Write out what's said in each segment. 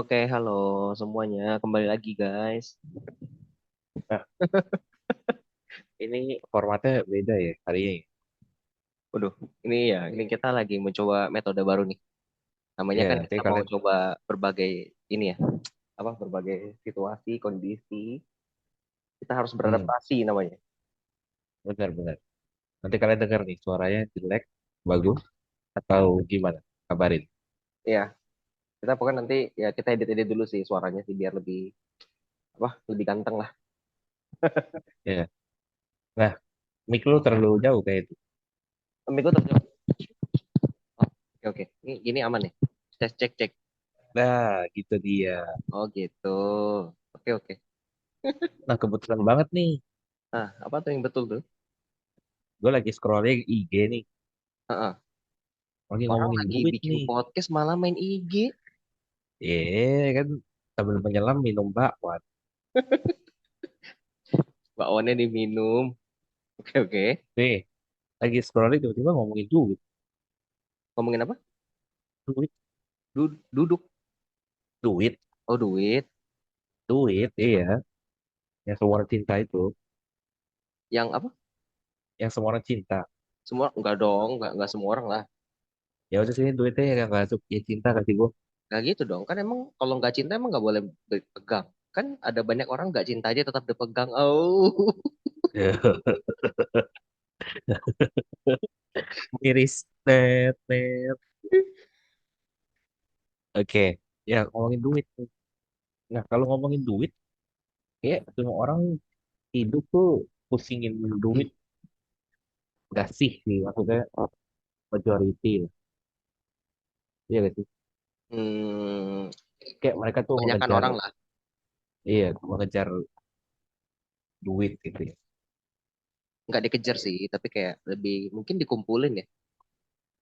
Oke, halo semuanya. Kembali lagi, guys. Nah, ini formatnya beda ya hari ini. Waduh, ini kita lagi mencoba metode baru nih. Namanya Ya, kan nanti kita mau kalian coba berbagai ini ya, berbagai situasi, kondisi. Kita harus hmm, beradaptasi namanya. benar-benar. Nanti kalian dengar nih suaranya jelek, bagus atau gimana? Kabarin. Iya, kita pokoknya nanti ya kita edit-edit dulu sih suaranya sih biar lebih ganteng lah. Ya. Nah, mic lu terlalu jauh kayak itu. Gue terjawab. Oke, oke. Ini aman nih. Cek, cek, cek. Nah, gitu dia. Oh gitu. Oke, oke. Nah, kebetulan banget nih. Nah, apa tuh yang betul tuh? Gue lagi scrolling IG nih. Heeh. Lagi Orang ngomongin lagi duit bikin nih. podcast malah main IG. Kan sambil menyelam minum bakwan. Mbak One diminum. Oke, oke. Nih, lagi scrolling tiba-tiba ngomongin duit. Ngomongin apa? Duit, Duduk. duit, Oh, duit. duit. Iya. Yang semua orang cinta itu. Yang apa? Yang semua orang cinta. Semua enggak dong, enggak semua orang lah. Ya udah sini duitnya yang nggak masuk ya cinta kasih gue. Enggak gitu dong. Kan emang kalau nggak cinta emang nggak boleh dipegang. Kan ada banyak orang nggak cinta aja tetap dipegang. Oh. Miris net net. Oke, ya ngomongin duit. Nah kalau ngomongin duit, kayak semua orang hidup tuh pusingin duit. Gak sih maksudnya majority lah. Iya gak sih? Hmm, Kayak mereka tuh kebanyakan mengejar, orang lah. iya mengejar duit gitu ya. Nggak dikejar sih, tapi kayak lebih mungkin dikumpulin ya.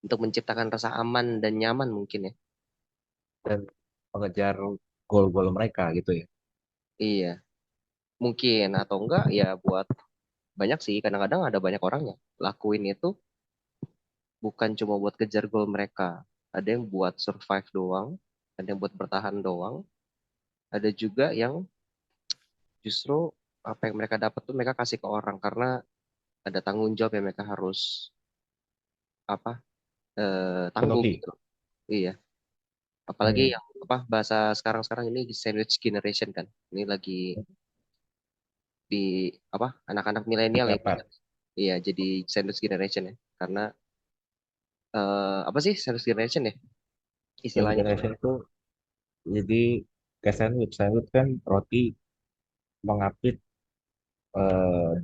Untuk menciptakan rasa aman dan nyaman mungkin ya. Dan mengejar goal-goal mereka gitu ya. Iya, mungkin atau enggak ya buat banyak sih. Kadang-kadang ada banyak orang yang lakuin itu bukan cuma buat kejar goal mereka. Ada yang buat survive doang, ada yang buat bertahan doang, ada juga yang justru apa yang mereka dapat tuh mereka kasih ke orang karena ada tanggung jawab yang mereka harus apa tanggung Penuhi. gitu. Iya, apalagi Hmm. yang bahasa sekarang-sekarang ini sandwich generation kan. Ini lagi di anak-anak milenial ya. Dapat. Iya, jadi sandwich generation ya. Karena apa sih sandwich generation ya Dan istilahnya? generation itu jadi kayak sandwich. Sandwich kan roti mengapit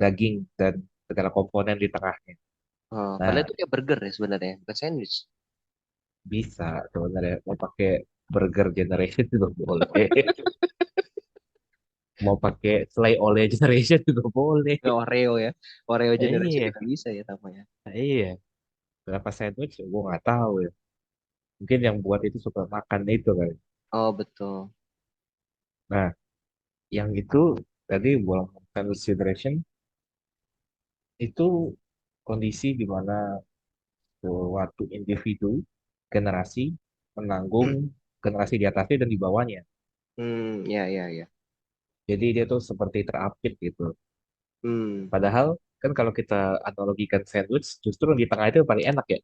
daging dan segala komponen di tengahnya. Nah, Padahal itu kayak burger ya sebenarnya, bukan sandwich. bisa sebenarnya mau pakai burger generation juga boleh. Mau pakai selai oleh generation juga boleh. Ya, Oreo ya, Oreo generation Iya, juga bisa ya namanya. iya. Berapa sandwich? Gue nggak tahu ya. Mungkin yang buat itu suka makan itu kan. Oh betul. Nah, yang itu tadi bolang sandwich generation itu kondisi di mana suatu individu generasi menanggung generasi di atasnya dan di bawahnya. Ya, ya, ya. Jadi dia tuh seperti terapit gitu. Hmm. Padahal kan kalau kita analogikan sandwich, justru di tengah itu yang paling enak ya.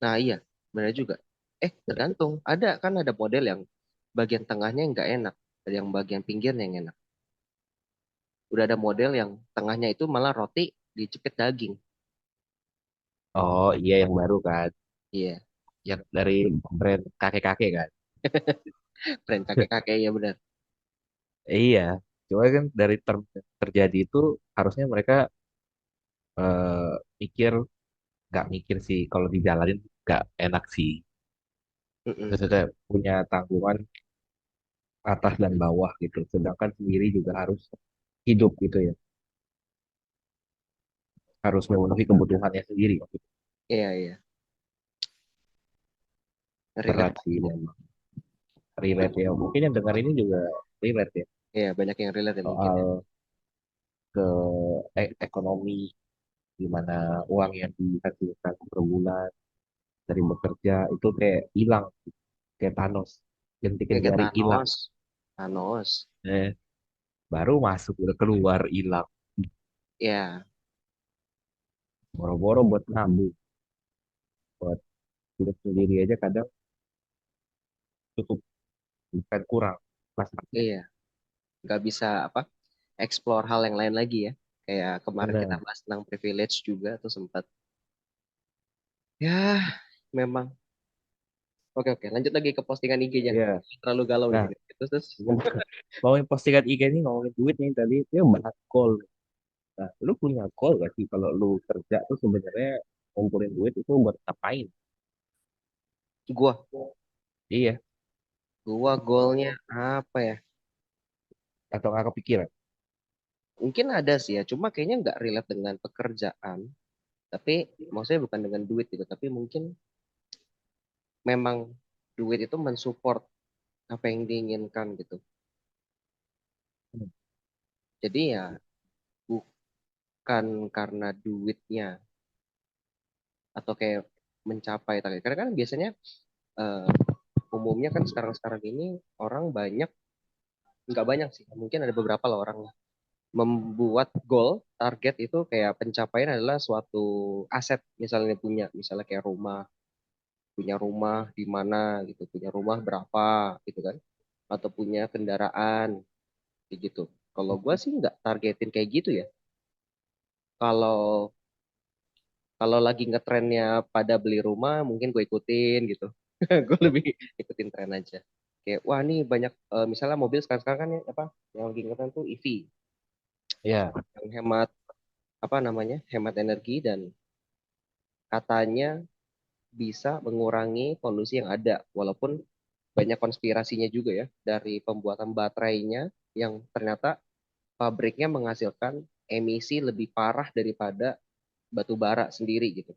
Nah iya, benar juga. Tergantung. Ada model yang bagian tengahnya yang nggak enak, ada yang bagian pinggirnya yang enak. Udah ada model yang tengahnya itu malah roti dijepit daging. Oh iya yang baru kan, Iya, yang dari brand kakek-kakek kan. brand kakek-kakek ya benar. Iya, cuma kan dari terjadi itu harusnya mereka eh, mikir, nggak mikir sih kalau dijalanin nggak enak sih. Mm-mm. Maksudnya punya tanggungan atas dan bawah gitu, sedangkan sendiri juga harus hidup gitu ya, harus memenuhi kebutuhannya sendiri. Gitu. Iya, iya. Berat Relate. sih memang, relate ya. Mungkin yang dengar ini juga relate ya Iya, banyak yang relate ya mungkin ya. soal ke ekonomi di mana uang yang dihasilkan per bulan dari bekerja itu kayak hilang kayak Thanos. ganti-ganti Kayak hari hilang. Thanos. Thanos. Eh, baru masuk udah keluar hilang. Ya, Boro-boro buat nabung, buat hidup sendiri aja kadang cukup, bukan kurang. Pas iya. Nggak bisa apa? Explore hal yang lain lagi ya. Kayak kemarin kita bener. bahas tentang privilege juga tuh sempat. Ya, memang. Oke, oke. Lanjut lagi ke postingan IG-nya. Ya. Terlalu galau di Nah, sini. Terus. ngomongin postingan IG nih, ngomongin duit nih tadi, dia bahas call. Nah, lu punya call gak sih kalau lu kerja tuh sebenarnya ngumpulin duit itu buat ngapain? Gua, Iya, gua goalnya apa ya? atau nggak kepikiran? Mungkin ada sih ya. Cuma kayaknya nggak relate dengan pekerjaan. Tapi maksudnya bukan dengan duit gitu. Tapi mungkin memang duit itu mensupport apa yang diinginkan gitu. Hmm. Jadi ya bukan karena duitnya atau kayak mencapai target. Karena kan biasanya eh, umumnya kan sekarang-sekarang ini orang banyak, nggak banyak sih, mungkin ada beberapa lah orang membuat goal, target itu kayak pencapaian adalah suatu aset, misalnya punya, misalnya kayak punya rumah di mana gitu, punya rumah berapa gitu kan, atau punya kendaraan kayak gitu. Kalau gue sih nggak targetin kayak gitu ya. Kalau kalau lagi ngetrennya pada beli rumah, mungkin gue ikutin gitu. Gue lebih ikutin tren aja. Kayak wah nih banyak misalnya mobil sekarang-sekarang kan ya, apa yang lagi ngetren tuh EV Ya, yang hemat apa namanya hemat energi dan katanya bisa mengurangi polusi yang ada walaupun banyak konspirasinya juga ya dari pembuatan baterainya yang ternyata pabriknya menghasilkan emisi lebih parah daripada batu bara sendiri gitu.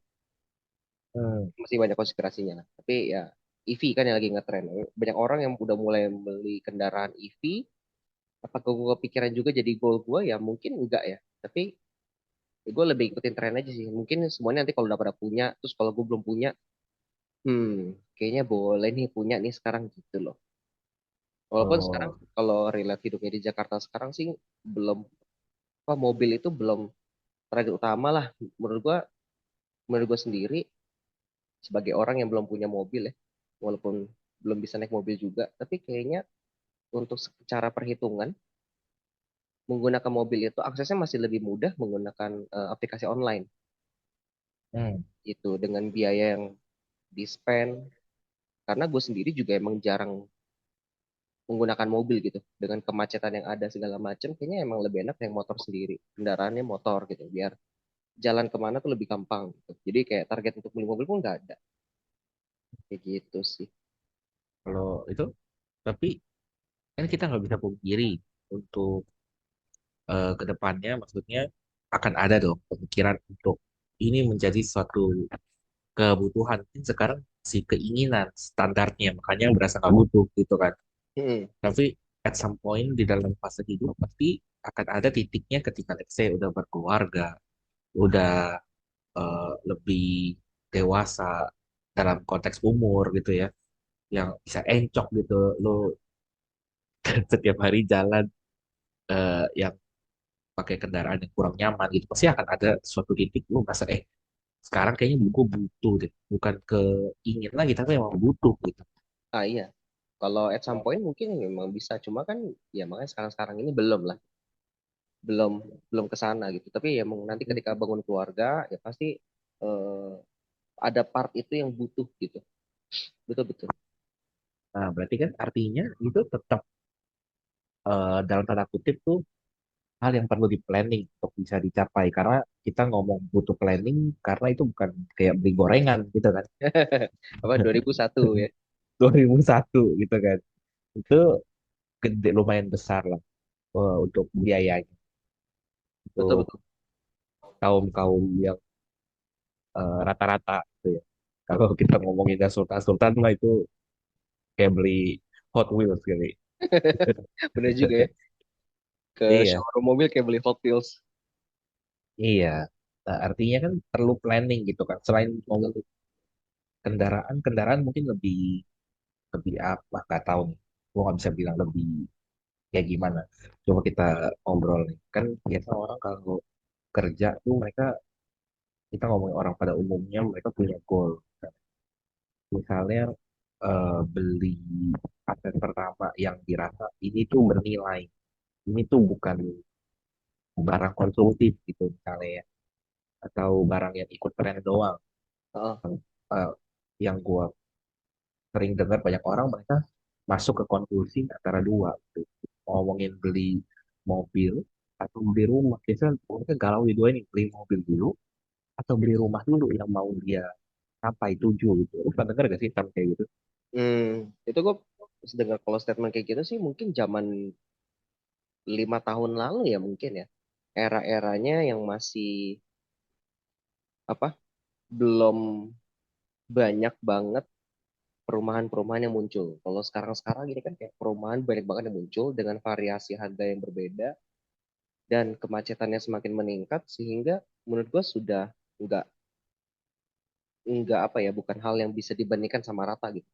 hmm. Masih banyak konspirasinya lah. Tapi ya EV kan yang lagi ngetren. Banyak orang yang udah mulai beli kendaraan EV. Apakah gue kepikiran juga jadi goal gue? Ya mungkin enggak ya. Tapi gue lebih ikutin tren aja sih. Mungkin semuanya nanti kalau udah pada punya, terus kalau gue belum punya, kayaknya boleh nih punya nih sekarang gitu loh. Walaupun sekarang Oh, kalau relate hidupnya di Jakarta sekarang sih belum, apa mobil itu belum target utama lah. Menurut gue, menurut gue sendiri sebagai orang yang belum punya mobil ya, walaupun belum bisa naik mobil juga, tapi kayaknya untuk secara perhitungan menggunakan mobil itu aksesnya masih lebih mudah menggunakan aplikasi online hmm. itu dengan biaya yang di spend karena gue sendiri juga emang jarang menggunakan mobil gitu dengan kemacetan yang ada segala macam kayaknya emang lebih enak yang motor sendiri kendaraannya motor gitu biar jalan kemana tuh lebih gampang gitu jadi kayak target untuk beli mobil pun nggak ada kayak gitu sih. Kalau itu, tapi kan kita nggak bisa pungkiri untuk ke depannya, maksudnya akan ada dong pemikiran untuk ini menjadi suatu kebutuhan. Mungkin sekarang si keinginan standarnya, makanya berasa nggak butuh gitu kan. Hmm. Tapi at some point di dalam fase hidup pasti akan ada titiknya ketika let's say udah berkeluarga, udah lebih dewasa dalam konteks umur gitu ya, yang bisa encok gitu, lo setiap hari jalan yang pakai kendaraan yang kurang nyaman gitu, pasti akan ada suatu titik lo merasa sekarang kayaknya gue butuh deh, bukan keingin lagi tapi emang butuh gitu. Ah iya, kalau at some point mungkin memang bisa cuma kan ya makanya sekarang-sekarang ini belum lah belum belum ke sana gitu tapi ya nanti ketika bangun keluarga ya pasti eh, ada part itu yang butuh gitu betul betul. Nah, berarti kan artinya itu tetap dalam tanda kutip tuh hal yang perlu di planning untuk bisa dicapai. Karena kita ngomong butuh planning karena itu bukan kayak beli gorengan gitu kan. Apa 2001 ya. 2001 gitu kan. Itu gede, lumayan besar lah untuk biayanya. Betul Untuk betul. kaum-kaum yang rata-rata gitu ya. Kalau kita ngomongin sultan-sultan mah itu kayak beli Hot Wheels kali. Bener juga ya ke Iya, showroom mobil kayak beli Hot Wheels. iya. Nah, artinya kan perlu planning gitu kan. Selain ngomong Betul. kendaraan, kendaraan mungkin lebih lebih apa nggak tahu nih. Gue nggak bisa bilang lebih kayak gimana. Coba kita ngobrol nih. Kan biasa orang kalau kerja tuh mereka, kita ngomongin orang pada umumnya mereka punya goal. Misalnya beli aset pertama yang dirasa ini tuh bernilai. Ini tuh bukan barang konsumtif gitu misalnya ya. Atau barang yang ikut tren doang. Heeh. Eh, yang gua sering dengar banyak orang mereka masuk ke konklusi antara dua gitu. Ngomongin beli mobil atau beli rumah. Biasanya mereka galau di dua ini, beli mobil dulu atau beli rumah dulu yang mau dia sampai tujuh gitu. Lu pernah dengar gak sih sama kayak gitu? Itu gue dengar kalau statement kayak gitu sih mungkin zaman 5 tahun lalu ya mungkin ya. Era-eranya yang masih apa belum banyak banget perumahan-perumahan yang muncul. Kalau sekarang-sekarang ini kan kayak perumahan banyak banget yang muncul dengan variasi harga yang berbeda dan kemacetannya semakin meningkat sehingga menurut gua sudah nggak nggak apa ya bukan hal yang bisa dibandingkan sama rata gitu.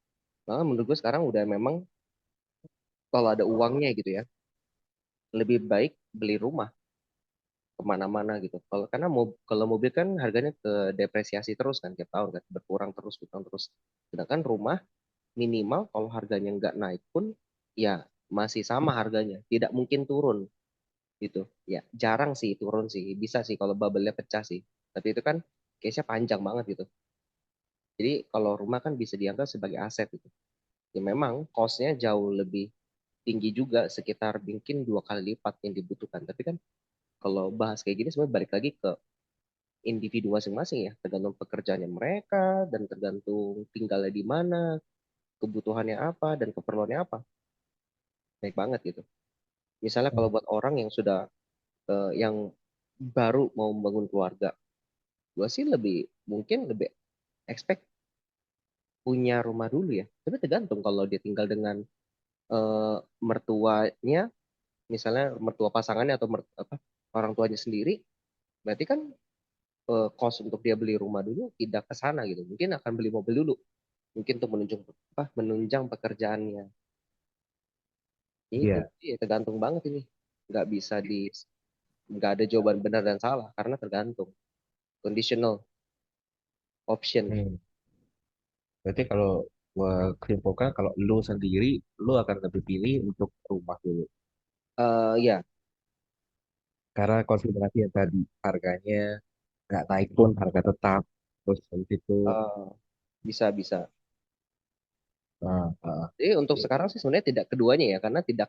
Nah, menurut gua sekarang udah memang kalau ada uangnya gitu ya lebih baik beli rumah kemana-mana gitu. Karena kalau mobil kan harganya ke depresiasi terus kan tiap tahun kan berkurang terus berkurang terus. Sedangkan rumah minimal kalau harganya nggak naik pun ya masih sama harganya, tidak mungkin turun gitu. Ya jarang sih turun sih, bisa sih kalau bubble-nya pecah sih. Tapi itu kan case-nya panjang banget gitu. Jadi kalau rumah kan bisa dianggap sebagai aset gitu. Ya memang cost-nya jauh lebih tinggi juga, sekitar mungkin 2 kali lipat yang dibutuhkan. Tapi kan kalau bahas kayak gini sebenarnya balik lagi ke individu masing-masing ya, tergantung pekerjaannya mereka dan tergantung tinggalnya di mana, kebutuhannya apa dan keperluannya apa. Baik banget gitu. Misalnya kalau Hmm. buat orang yang sudah yang baru mau membangun keluarga, gue sih lebih mungkin lebih expect punya rumah dulu ya. Tapi tergantung kalau dia tinggal dengan eh, mertuanya, misalnya mertua pasangannya atau orang tuanya sendiri, berarti kan cost untuk dia beli rumah dulu tidak ke sana gitu. Mungkin akan beli mobil dulu, mungkin untuk menunjang pekerjaannya. Itu Iya. iya tergantung banget ini. Nggak bisa nggak ada jawaban benar dan salah karena tergantung conditional option. Hmm. Berarti kalau gua kesimpulkan kalau lu sendiri, lu akan lebih pilih untuk rumah dulu. Ya, Karena konsiderasi yang tadi, harganya nggak naik pun harga tetap. Terus habis itu, eh, bisa bisa. ah, Jadi untuk iya. sekarang sih sebenarnya tidak keduanya ya, karena tidak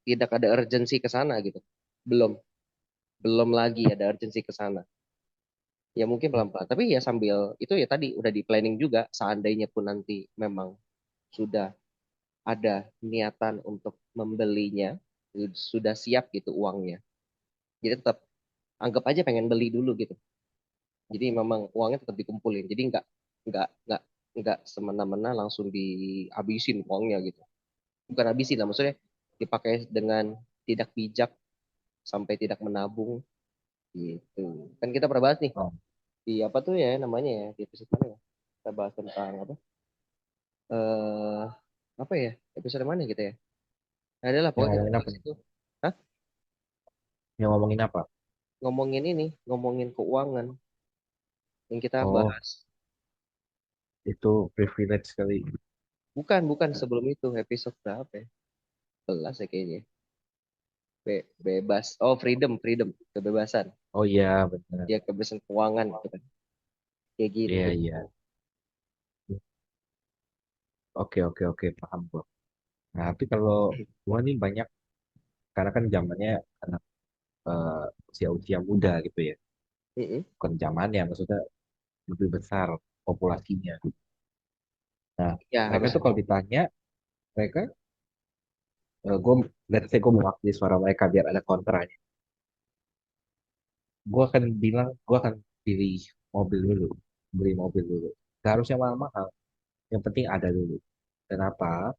tidak ada urgensi ke sana gitu. Belum belum lagi ada urgensi ke sana. Ya mungkin pelan-pelan. Tapi ya sambil itu ya tadi udah di planning juga. Seandainya pun nanti memang sudah ada niatan untuk membelinya, sudah siap gitu uangnya. Jadi tetap anggap aja pengen beli dulu gitu. Jadi memang uangnya tetap dikumpulin. Jadi nggak semena-mena langsung dihabisin uangnya gitu. Bukan habisin lah, maksudnya dipakai dengan tidak bijak sampai tidak menabung gitu. Kan kita pernah bahas nih Oh, di apa tuh ya namanya ya di episode mana ya? Kita bahas tentang apa? Eh apa ya? Episode mana kita ya? Adalah yang pokoknya kita ngomongin apa bahas nih? itu. Hah? Yang ngomongin apa? Ngomongin ini, ngomongin keuangan yang kita Oh, bahas. itu privilege sekali. Bukan, bukan sebelum itu episode berapa ya? 11 ya kayaknya. Bebas. Oh, freedom, freedom, kebebasan. Oh iya, benar. Ya kebebasan keuangan gitu kan. Kayak gitu. Iya, iya. Oke, oke, oke, paham gua. Nah, tapi kalau gua nih banyak, karena kan zamannya anak usia-usia muda gitu ya. Mm-mm. Bukan zamannya, maksudnya lebih besar populasinya. Nah, Ya mereka harus. tuh kalau ditanya, mereka, gue, let's say gue mewakili suara mereka biar ada kontranya. Gue akan bilang, gue akan pilih mobil dulu, beli mobil dulu. Gak harusnya mahal-mahal, yang penting ada dulu. Kenapa?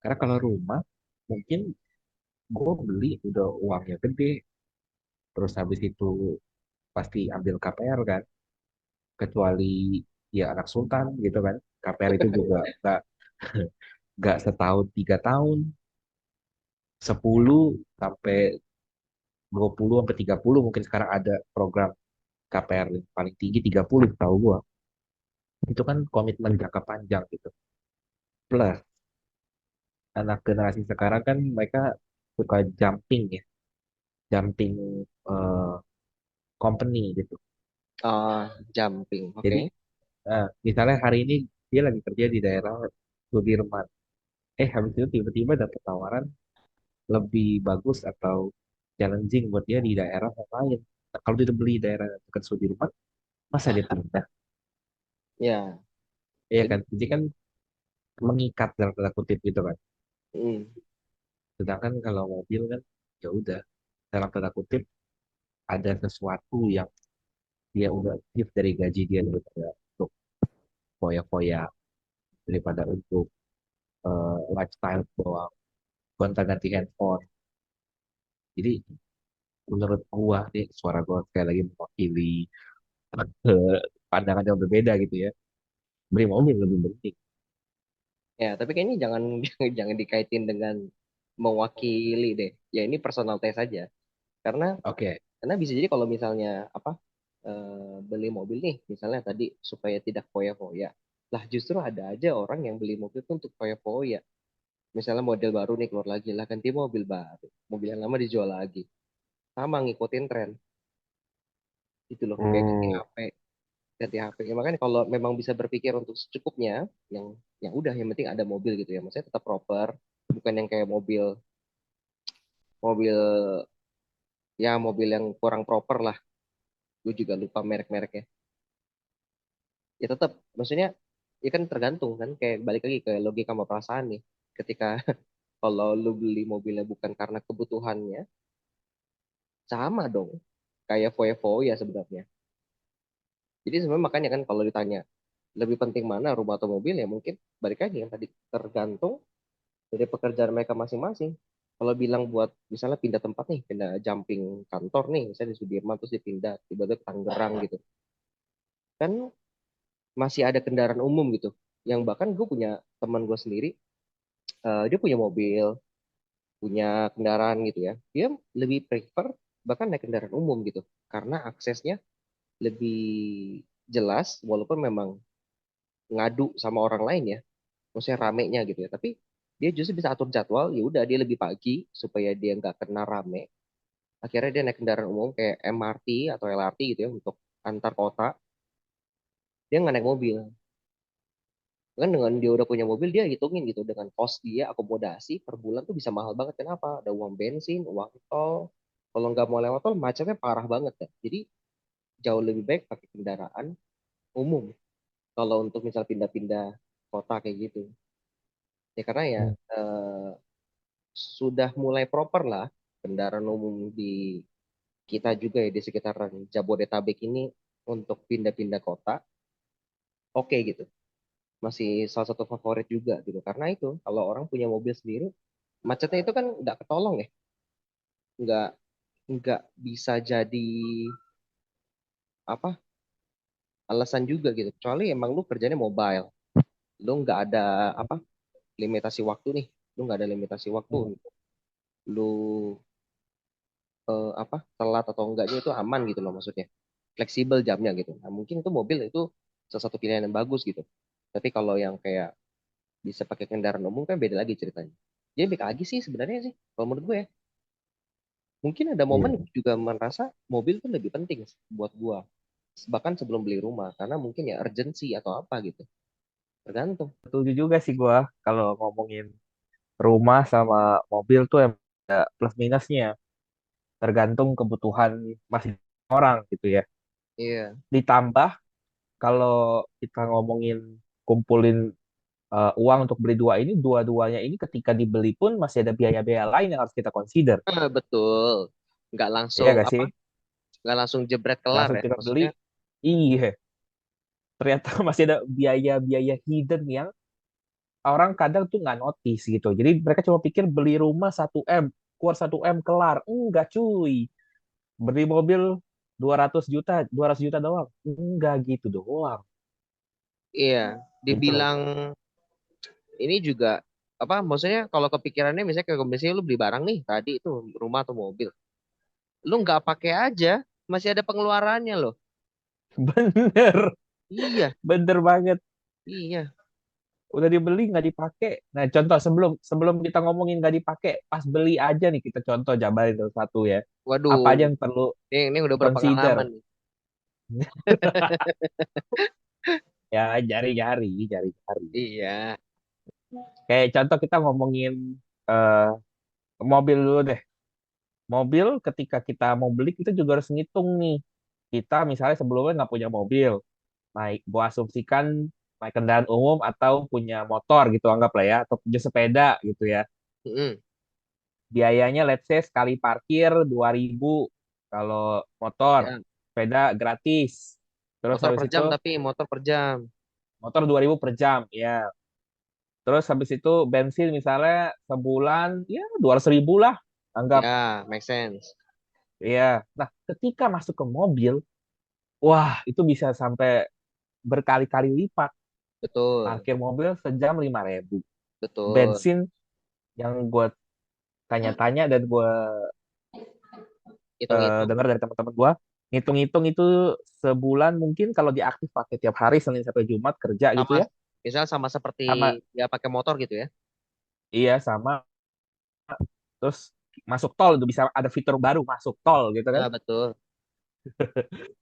Karena kalau rumah, mungkin gue beli udah uangnya gede, terus habis itu pasti ambil KPR kan, kecuali ya anak sultan gitu kan. KPR itu juga nggak Nggak setahun 3 tahun, 10 sampai 20 sampai 30 mungkin sekarang ada program KPR yang paling tinggi 30 tahu gua. Itu kan komitmen jangka panjang gitu. Plus anak generasi sekarang kan mereka suka jumping ya, jumping eh, company gitu. Jumping, Jadi oke. misalnya hari ini dia lagi kerja di daerah Sudirman. Habis itu tiba-tiba dapat tawaran lebih bagus atau challenging buat dia di daerah yang lain. Nah, kalau dia beli daerah dekat Sudirman, masa dia pindah? Ya, Iya jadi kan? Jadi kan mengikat dalam tanda kutip gitu kan. mm, Sedangkan kalau mobil kan ya udah dalam tanda kutip ada sesuatu yang dia udah achieve dari gaji dia daripada untuk foya-foya, daripada untuk lifestyle doang, gonta-ganti handphone. Jadi menurut gua nih suara gua kayak lagi mewakili pandangan yang berbeda gitu ya. Beli mobil lebih penting. ya, tapi kayaknya jangan jangan dikaitin dengan mewakili deh. Ya ini personal taste saja. Karena Oke. karena bisa jadi kalau misalnya apa beli mobil nih, misalnya tadi supaya tidak foya-foya. Lah justru ada aja orang yang beli mobil tuh untuk foya-foya. Misalnya model baru nih keluar lagi lah ganti mobil baru. Mobil yang lama dijual lagi. Sama ngikutin tren. Itu loh kayak ganti Hmm. HP, ganti HP. Ya, makanya kalau memang bisa berpikir untuk secukupnya, yang yang udah yang penting ada mobil gitu ya. Maksudnya tetap proper, bukan yang kayak mobil mobil ya mobil yang kurang proper lah. Gue juga lupa merek-mereknya. Ya tetap, maksudnya ya kan tergantung kan kayak balik lagi ke logika sama perasaan nih. Ketika kalau lu beli mobilnya bukan karena kebutuhannya, sama dong. Kayak foya-foya sebenarnya. Jadi sebenarnya makanya kan kalau ditanya lebih penting mana rumah atau mobil ya mungkin balik lagi yang tadi tergantung dari pekerjaan mereka masing-masing. Kalau bilang buat misalnya pindah tempat nih, pindah jumping kantor nih, misalnya di Sudirman terus dipindah tiba-tiba ke Tangerang gitu, kan masih ada kendaraan umum gitu. Yang bahkan gue punya teman gue sendiri, dia punya mobil, punya kendaraan gitu ya. Dia lebih prefer bahkan naik kendaraan umum gitu, karena aksesnya lebih jelas, walaupun memang ngadu sama orang lain ya, maksudnya ramenya gitu ya. Tapi dia justru bisa atur jadwal, ya udah dia lebih pagi supaya dia nggak kena rame. Akhirnya dia naik kendaraan umum kayak MRT atau LRT gitu ya untuk antar kota. Dia nggak naik mobil. Kan dengan dia udah punya mobil dia hitungin gitu dengan kos dia akomodasi per bulan tuh bisa mahal banget. Kenapa? Ada uang bensin, uang tol. Kalau nggak mau lewat tol macetnya parah banget kan. Jadi jauh lebih baik pakai kendaraan umum. Kalau untuk misal pindah-pindah kota kayak gitu. Ya karena ya Hmm. eh, sudah mulai proper lah kendaraan umum di kita juga ya di sekitaran Jabodetabek ini untuk pindah-pindah kota. Oke gitu. Masih salah satu favorit juga gitu. Karena itu kalau orang punya mobil sendiri macetnya itu kan nggak ketolong ya, nggak nggak bisa jadi apa alasan juga gitu. Kecuali emang lu kerjanya mobile, lu nggak ada apa limitasi waktu nih, lu nggak ada limitasi waktu, Hmm. lu apa telat atau enggaknya itu aman gitu loh maksudnya, fleksibel jamnya gitu. Nah mungkin itu mobil itu salah satu pilihan yang bagus gitu. Tapi kalau yang kayak bisa pakai kendaraan umum kan beda lagi ceritanya. Jadi beda lagi sih sebenarnya sih kalau menurut gue ya. Mungkin ada momen Iya. gue juga merasa mobil tuh lebih penting buat gua bahkan sebelum beli rumah karena mungkin ya urgency atau apa gitu tergantung. Setuju juga sih gua kalau ngomongin rumah sama mobil tuh emang ada plus minusnya. Tergantung kebutuhan masing orang gitu ya. Iya. Ditambah kalau kita ngomongin kumpulin uang untuk beli dua ini, dua-duanya ini ketika dibeli pun masih ada biaya-biaya lain yang harus kita consider. Betul, nggak Iya langsung gak apa sih? nggak langsung jebret kelar Langsung ya kita beli, maksudnya. iya. Ternyata masih ada biaya-biaya hidden yang orang kadang tuh nggak notice gitu. Jadi mereka cuma pikir beli rumah 1 M, keluar 1 M kelar. Enggak cuy. Beli mobil 200 juta, 200 juta doang. Enggak gitu doang. Iya, Gitu loh. dibilang ini juga apa maksudnya kalau kepikirannya misalnya kayak misalnya lu beli barang nih tadi itu rumah atau mobil, lu nggak pakai aja masih ada pengeluarannya loh. Bener, Iya, bener banget. iya. Udah dibeli nggak dipakai. Nah, contoh sebelum sebelum kita ngomongin nggak dipakai, pas beli aja nih kita contoh jabarin satu ya. Apa Waduh, aja yang perlu ini udah consider? berpengalaman nih. Ya, jari-jari, jari-jari. Iya, Kayak contoh kita ngomongin eh, mobil dulu deh. Mobil ketika kita mau beli kita juga harus ngitung nih. Kita misalnya sebelumnya nggak punya mobil, naik, gua asumsikan naik kendaraan umum atau punya motor gitu anggaplah ya, atau punya sepeda gitu ya. mm-mm. Biayanya let's say sekali parkir 2.000 kalau motor, Ya. sepeda gratis. Terus Motor habis per itu jam tapi motor per jam. motor 2.000 per jam ya. Terus habis itu bensin misalnya sebulan ya 200.000 lah anggap Ya, make sense. ya. Nah, ketika masuk ke mobil, wah itu bisa sampai berkali-kali lipat. Betul, Parkir mobil sejam 5.000. betul. Bensin yang gue tanya-tanya dan gue Hitung-hitung dengar dari teman-teman gue, ngitung-ngitung itu sebulan mungkin kalau diaktif pakai tiap hari Senin sampai Jumat kerja gitu sama ya, misal sama seperti sama ya pakai motor gitu ya. iya sama. Terus masuk tol itu bisa ada fitur baru masuk tol gitu kan, Ya, betul.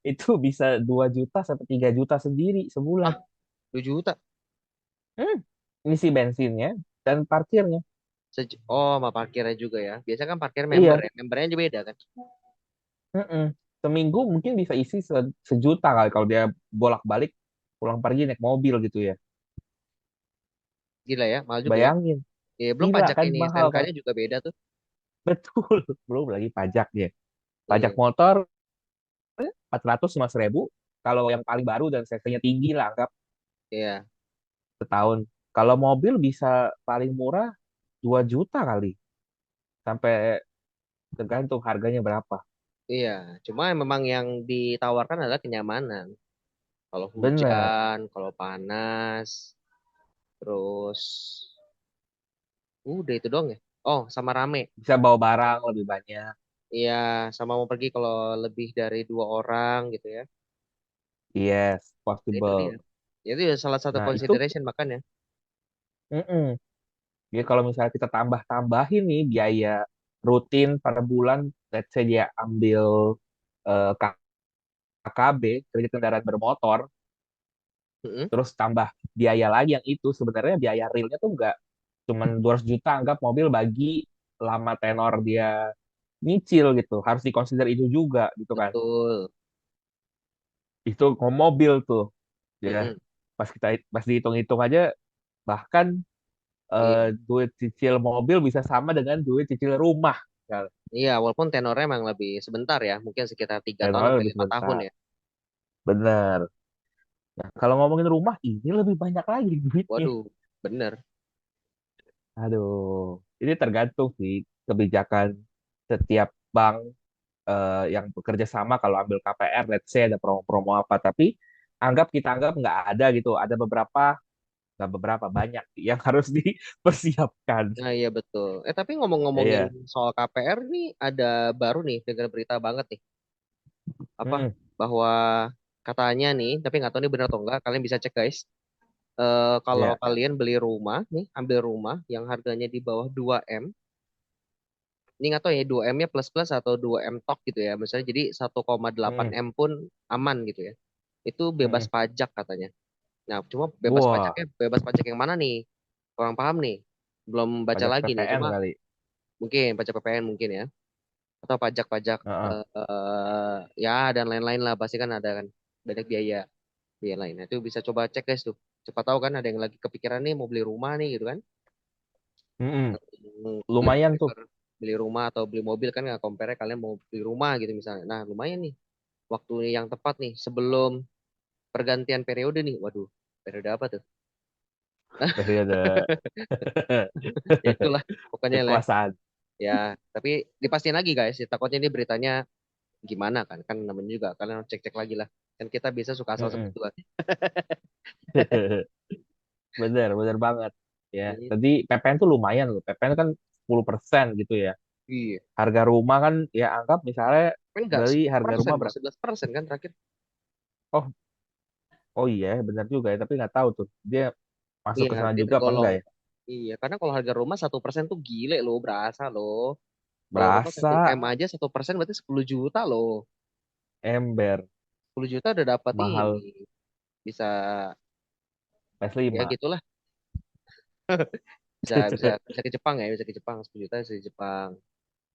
itu bisa 2 juta sampai 3 juta sendiri sebulan. Ah, 2 juta. Hmm, isi bensinnya dan parkirnya. Oh, sama parkirnya juga ya. Biasa kan parkir member Iya. ya. Membernya aja beda kan. Mm-mm. Seminggu mungkin bisa isi sejuta kali kalau dia bolak-balik pulang pergi naik mobil gitu ya. Gila ya, mahal juga ya. Bayangin, Ya, belum gila pajak kan ini mahal kan? STNK-nya juga beda tuh. Betul, belum lagi pajaknya. Pajak Iya, motor 450.000 kalau yang paling baru dan cc tinggi lah anggap iya, setahun. Kalau mobil bisa paling murah 2 juta kali sampai tergantung harganya berapa. iya. Cuma memang yang ditawarkan adalah kenyamanan. Kalau Bener, hujan, kalau panas, terus udah itu dong ya. Oh, sama rame. bisa bawa barang lebih banyak. Iya, sama mau pergi kalau lebih dari 2 orang gitu ya. Yes, Nah, itu dia. possible. Itu ya salah satu Nah, itu consideration makanya. mm-mm. Jadi kalau misalnya kita tambah-tambahin nih biaya rutin per bulan, let's say dia ambil KKB, kredit kendaraan bermotor, Mm-mm. terus tambah biaya lagi yang itu, sebenarnya biaya realnya tuh nggak cuman 200 juta, anggap mobil bagi lama tenor dia nyicil gitu. Harus dikonsider itu juga gitu kan. Betul. Itu mobil tuh. Ya, Mm-mm. pas dihitung-hitung aja bahkan Iya. duit cicil mobil bisa sama dengan duit cicil rumah. Kan. Iya, walaupun tenornya emang lebih sebentar ya, mungkin sekitar 3 tahun Tenornya sampai lebih 5 tahun sebentar. ya. Bener. Nah, kalau ngomongin rumah, ini lebih banyak lagi duitnya. Waduh, bener. Aduh, ini tergantung sih kebijakan setiap bank yang bekerja sama kalau ambil KPR, let's say ada promo-promo apa. Tapi kita anggap nggak ada gitu. Ada beberapa, nggak beberapa, banyak yang harus dipersiapkan. Nah, iya betul. Tapi ngomong-ngomongin Iya. soal KPR nih, ada baru nih, dengar berita banget nih. Apa? Mm, Bahwa katanya nih, tapi nggak tahu nih benar atau enggak, kalian bisa cek guys. Kalau iya. kalian beli rumah nih, ambil rumah yang harganya di bawah 2M, ini nggak tahu ya 2M-nya plus-plus atau 2M tok gitu ya. Misalnya jadi 1,8 Mm, M pun aman gitu ya. Itu bebas mm. pajak katanya. Nah, cuma bebas Wah, pajaknya, bebas pajak yang mana nih? Kurang paham nih. Belum baca pajak lagi nih, PPN cuma kali. mungkin pajak PPN mungkin ya. Atau pajak-pajak Heeh. ya dan lain-lain lah. Pasti kan ada kan banyak biaya biaya lain. Nah, itu bisa coba cek guys tuh. Cepat tahu kan ada yang lagi kepikiran nih mau beli rumah nih gitu kan. Mm-mm. Beli Lumayan tuh. prefer beli rumah atau beli mobil kan nggak compare kalian mau beli rumah gitu misalnya. Nah, lumayan nih waktu yang tepat nih sebelum pergantian periode nih. Waduh, periode apa tuh? Periode Ya itulah pokoknya lah. kekuasaan. Ya, tapi dipastiin lagi guys. Ya, takutnya ini beritanya gimana kan? Kan namanya juga kalian harus cek-cek lagi lah. Kan kita bisa suka asal sebut Mm-mm. juga. Bener, bener banget. ya. Iya. Tadi PPN tuh lumayan loh. PPN kan 10% gitu ya. Iya. Harga rumah kan ya anggap misalnya Kan nggak beli harga 10%, rumah bro, berapa? 11% kan terakhir. Oh, oh iya benar juga ya. Tapi nggak tahu tuh dia masuk Iya, ke sana dia juga apa tergolong. enggak ya? Iya, karena kalau harga rumah 1% tuh gile loh, berasa loh. Kalau rumah satu Berasa M aja 1% berarti 10 juta loh. ember 10 juta udah dapat mahal ini. Bisa, ya PS5. gitulah. Bisa bisa bisa ke Jepang ya, bisa ke Jepang. 10 juta bisa ke Jepang,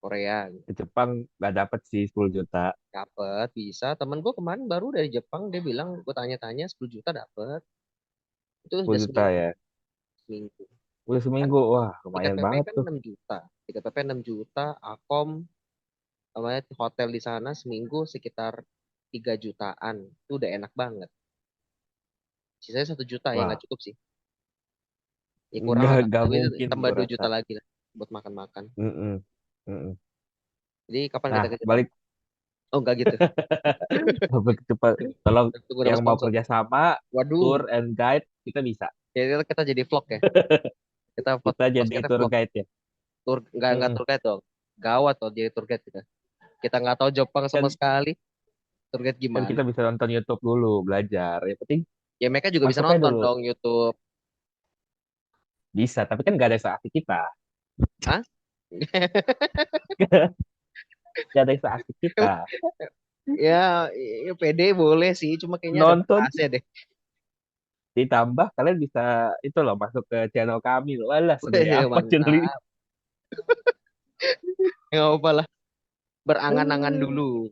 Korea gitu. Ke Jepang nggak dapet sih 10 juta. Dapet, bisa. Temen gue kemarin baru dari Jepang, dia bilang, gue tanya-tanya 10 juta dapet. Itu 10 udah juta seminggu. ya. Seminggu. Udah Kan seminggu. Wah, tiket lumayan PP banget kan tuh. 6 juta. Tiket PP 6 juta, Akom, namanya hotel di sana seminggu sekitar 3 jutaan. Itu udah enak banget. Sisanya 1 juta ya Wah, nggak cukup sih. Ya kurang lah, nggak tapi itu mungkin tambah gue 2 rasa. juta lagi lah buat makan-makan. Mm-mm, mm-mm. Jadi kapan kita Nah, ke Jepang? balik Oh enggak gitu. topik cepat. Kalau Tunggu dapat yang mau sponsor. kerja sama, Waduh, tour and guide, kita bisa. ya kita jadi vlog ya. Kita Kita jadi podcastnya tour vlog. guide ya. Tour nggak Mm-mm. tour guide dong. Gawat tuh jadi tour guide kita. Kita nggak tahu Jepang sama Kan, sekali. Tour guide kan gimana? kita bisa nonton YouTube dulu, belajar. Yang penting Ya mereka juga bisa masuk aja nonton dulu. dong YouTube. Bisa, tapi kan nggak ada yang seasik kita. Hah? Nggak ada yang seasik kita. Ya, ya PD boleh sih, cuma kayaknya ada Nonton batasnya deh. ditambah kalian bisa itu loh masuk ke channel kami loh. Alah, segede Wih, apa channel ini? mantap. Ya nggak apa lah, berangan-angan dulu.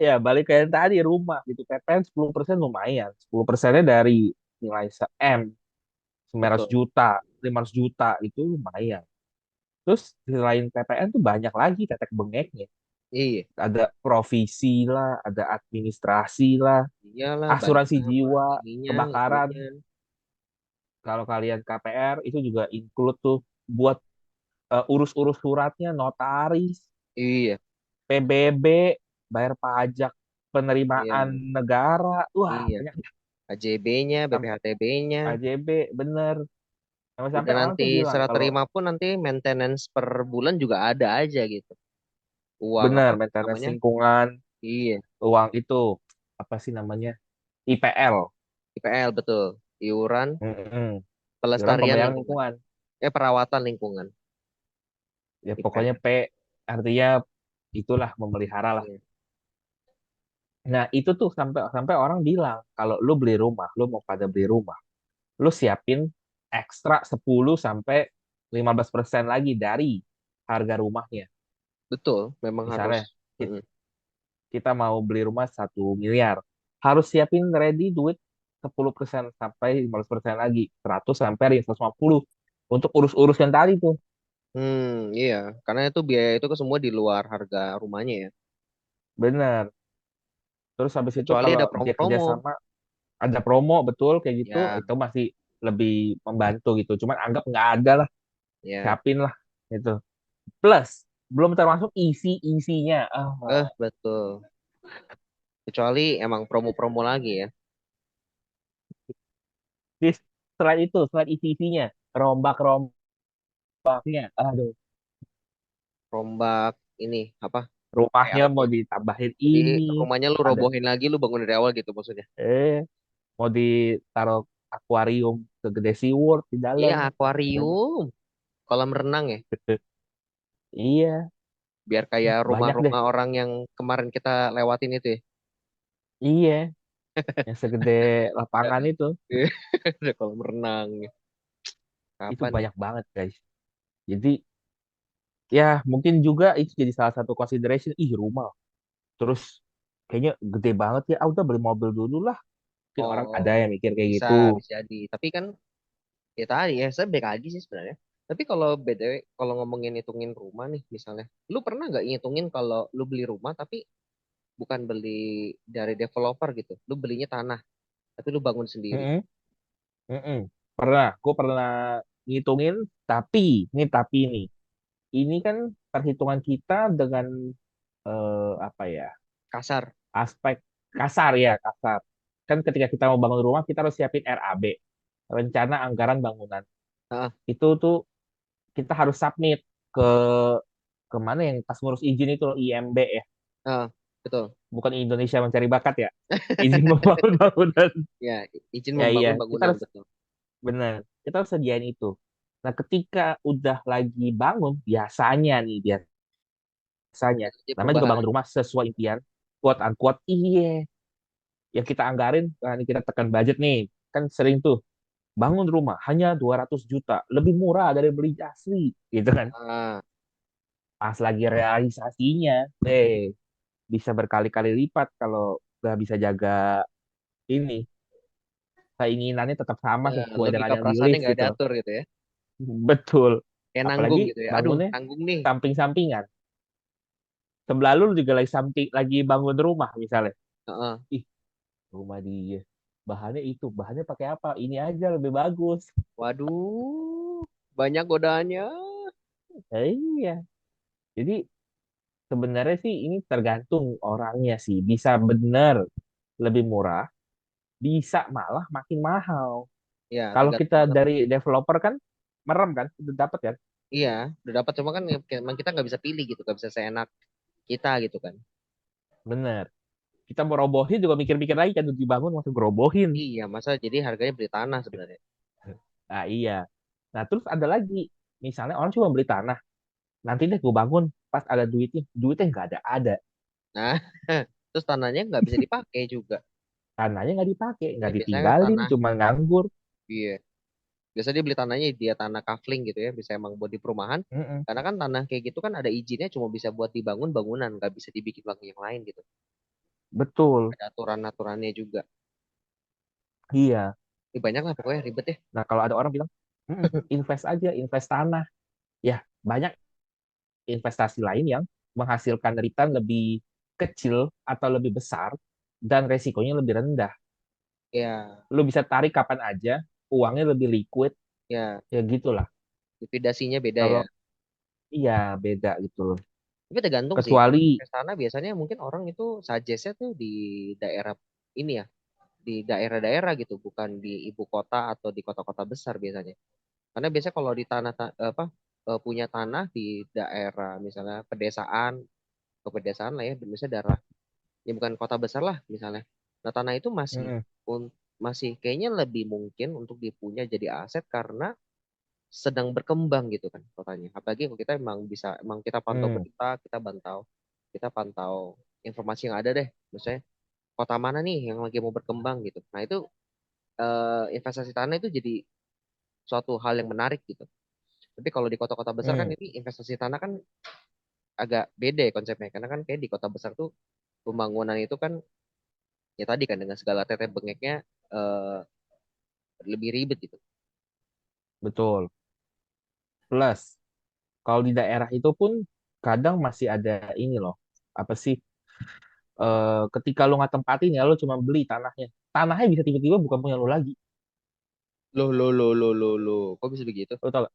Ya, balik ke yang tadi rumah gitu. PPN 10% lumayan. 10%-nya dari nilai M 900 Betul. juta, 500 juta itu lumayan. Terus selain PPN tuh banyak lagi tetek bengeknya. Iya, Ada provisi lah, ada administrasi lah, iyalah banyak asuransi amat jiwa, ininya, kebakaran. itunya. Kalau kalian KPR itu juga include tuh buat urus-urus suratnya, notaris, Iya, PBB, bayar pajak penerimaan iya, negara. Wah, iya. banyak. KJB-nya, Sampai BPHTB-nya. KJB, bener. Udah Sampai-sampai orang nanti tuh bilang serah kalau terima pun nanti maintenance per bulan juga ada aja gitu. Uang bener apa maintenance namanya? lingkungan, Iya, uang itu apa sih namanya? IPL. IPL betul. Iuran Mm-mm. Iuran pelestarian pembayaran lingkungan. lingkungan. Perawatan lingkungan. Ya pokoknya IPL. P artinya itulah memelihara lah. Iya. Nah, itu tuh sampai sampai orang bilang kalau lu beli rumah, lu mau pada beli rumah, lu siapin ekstra 10 sampai 15% lagi dari harga rumahnya. Betul, memang harus. Misalnya ki- Mm-mm. kita mau beli rumah 1 miliar, harus siapin ready duit 10% sampai 15% lagi, 100 sampai 150 untuk urus-urus yang tadi tuh. Iya, karena itu biaya itu kan semua di luar harga rumahnya ya. Bener. Terus habis itu Kecuali kalau ada dia promo-promo. kerjasama ada promo betul kayak gitu, Ya, itu masih lebih membantu gitu. Cuman anggap nggak ada lah, ya. siapin lah gitu. Plus belum termasuk isi-isinya. Betul. Kecuali emang promo-promo lagi ya. Selain itu, selain isi-isinya, rombak-rombaknya, aduh, Rombak ini apa? Kayak rumahnya apa mau ya? ditambahin Jadi ini, rumahnya lu ada robohin lagi, lu bangun dari awal gitu maksudnya. eh mau ditaruh akuarium segede SeaWorld di Iya, dalam. Rumah. akuarium, kolam renang ya. Iya, Biar kayak banyak deh. rumah-rumah orang yang kemarin kita lewatin itu ya. Iya, yang segede lapangan itu. Ada kolam renang. Itu Kapan ya? banyak banget, guys. Jadi, ya mungkin juga itu jadi salah satu consideration. Ih, rumah. Terus kayaknya gede banget ya. Ah, udah beli mobil dulu lah. Mungkin orang Oh, ada yang mikir kayak bisa, gitu. bisa jadi. Tapi kan ya tadi ya, saya baik lagi sih sebenarnya. Tapi kalau BTW, kalau ngomongin hitungin rumah nih misalnya, lu pernah nggak ngitungin kalau lu beli rumah tapi bukan beli dari developer gitu, lu belinya tanah, tapi lu bangun sendiri. Mm-mm, mm-mm. Pernah, gue pernah ngitungin, tapi nih, ini kan perhitungan kita dengan apa ya, Kasar. aspek kasar ya, kasar. Kan ketika kita mau bangun rumah, kita harus siapin RAB, rencana anggaran bangunan. Ah, Itu tuh kita harus submit ke kemana yang pas ngurus izin itu loh, IMB ya, ah, betul. bukan Indonesia Mencari Bakat ya, izin membangun bangunan. Ya, izin Ya iya, membangun kita bangunan harus betul. benar, kita harus sediain itu. Nah, ketika udah lagi bangun, biasanya nih, biasanya, Jadi namanya juga perubahan. bangun rumah sesuai impian, quote unquote, iya, yang kita anggarin, nah, ini kita tekan budget nih, kan sering tuh, bangun rumah hanya 200 juta, lebih murah dari beli asli, gitu kan. Ah, Pas lagi realisasinya, bisa berkali-kali lipat kalau nggak bisa jaga ini, keinginannya tetap sama sesuai dengan logika yang di perasaannya list nggak gitu loh. diatur gitu ya. Betul. Kayak nanggung Apalagi gitu ya. Aduh, bangunnya nanggung nih. samping-sampingan. Sebelah lu juga lagi bangun rumah misalnya. Heeh. Ih, rumah dia. Bahannya itu, bahannya pakai apa? Ini aja lebih bagus. Waduh, banyak godaannya. Iya. Jadi sebenarnya sih ini tergantung orangnya sih. Bisa bener lebih murah, bisa malah makin mahal. Ya, Kalau tergantung kita orang. dari developer kan merem kan, udah dapat kan. Iya, udah dapat cuma kan emang kita nggak bisa pilih gitu, nggak bisa seenak kita gitu kan. Bener. Kita mau robohin juga mikir-mikir lagi kan, udah dibangun langsung gerobohin. Iya, masa jadi harganya beli tanah sebenarnya. Nah iya. Nah terus ada lagi, misalnya orang cuma beli tanah, nanti deh gue bangun, pas ada duitnya, duitnya nggak ada. Nah, terus tanahnya nggak bisa dipakai juga. Tanahnya nggak dipakai, Ya, nggak biasanya kan ditinggalin, tanah, cuma nganggur. iya. Biasanya dia beli tanahnya dia tanah kafling gitu ya, bisa emang buat di perumahan. Mm-mm. Karena kan tanah kayak gitu kan ada izinnya cuma bisa buat dibangun bangunan, nggak bisa dibikin lagi yang lain gitu. Betul, Ada aturan-aturannya juga. iya. Ini banyak lah pokoknya ribet ya. Nah kalau ada orang bilang, "Mm-mm, invest aja, invest tanah." Ya banyak investasi lain yang menghasilkan return lebih kecil atau lebih besar dan resikonya lebih rendah. Ya, Lu bisa tarik kapan aja, uangnya lebih liquid, ya, ya gitulah. likuidasinya beda ya. Kalau iya beda gitu loh. Tapi tergantung sih, kalau Kecuali investana biasanya mungkin orang itu suggest-nya tuh di daerah ini ya, di daerah-daerah gitu, bukan di ibu kota atau di kota-kota besar biasanya. Karena biasanya kalau di tanah apa punya tanah di daerah misalnya pedesaan, ke pedesaan lah ya, misalnya daerah ya bukan kota besar lah misalnya. Nah, tanah itu masih mm, masih kayaknya lebih mungkin untuk dipunya jadi aset karena sedang berkembang gitu kan kotanya. Apalagi kalau kita emang kita pantau mm, berita, kita pantau informasi yang ada deh. Misalnya kota mana nih yang lagi mau berkembang gitu. Nah itu investasi tanah itu jadi suatu hal yang menarik gitu. Tapi kalau di kota-kota besar kan mm, ini investasi tanah kan agak beda ya konsepnya. Karena kan kayak di kota besar tuh pembangunan itu kan ya tadi kan dengan segala tetek bengeknya eh, lebih ribet gitu. betul. Plus kalau di daerah itu pun kadang masih ada ini loh. Apa sih? Ketika lu nggak tempatin ya lu cuma beli tanahnya. Tanahnya bisa tiba-tiba bukan punya lu lagi. Loh, loh, loh, loh, loh, loh. Kok bisa begitu? Lu tau gak?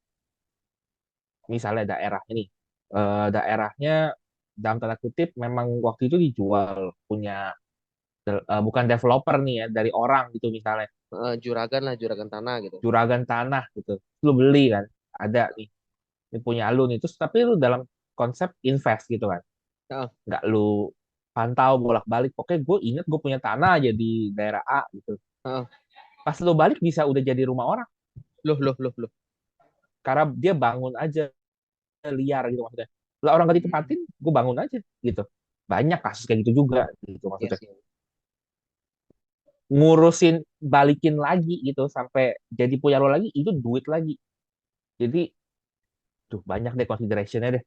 Misalnya daerah ini, daerahnya dalam tanda kutip memang waktu itu dijual punya bukan developer nih ya dari orang gitu misalnya Juragan lah, juragan tanah gitu. juragan tanah gitu. Lu beli kan, ada nih, ini punya lu nih. Terus tapi lu dalam konsep invest gitu kan, Heeh, nggak lu pantau bolak-balik. Pokoknya gue inget gue punya tanah aja di daerah A gitu. heeh. Pas lu balik bisa udah jadi rumah orang Loh, loh, loh, loh. karena dia bangun aja liar gitu maksudnya. Lah orang gak Hmm, ditempatin, gue bangun aja gitu. Banyak kasus kayak gitu juga gitu iya maksudnya. sih. Ngurusin balikin lagi gitu sampai jadi punya lo lagi itu duit lagi. Jadi tuh banyak deh considerationnya deh.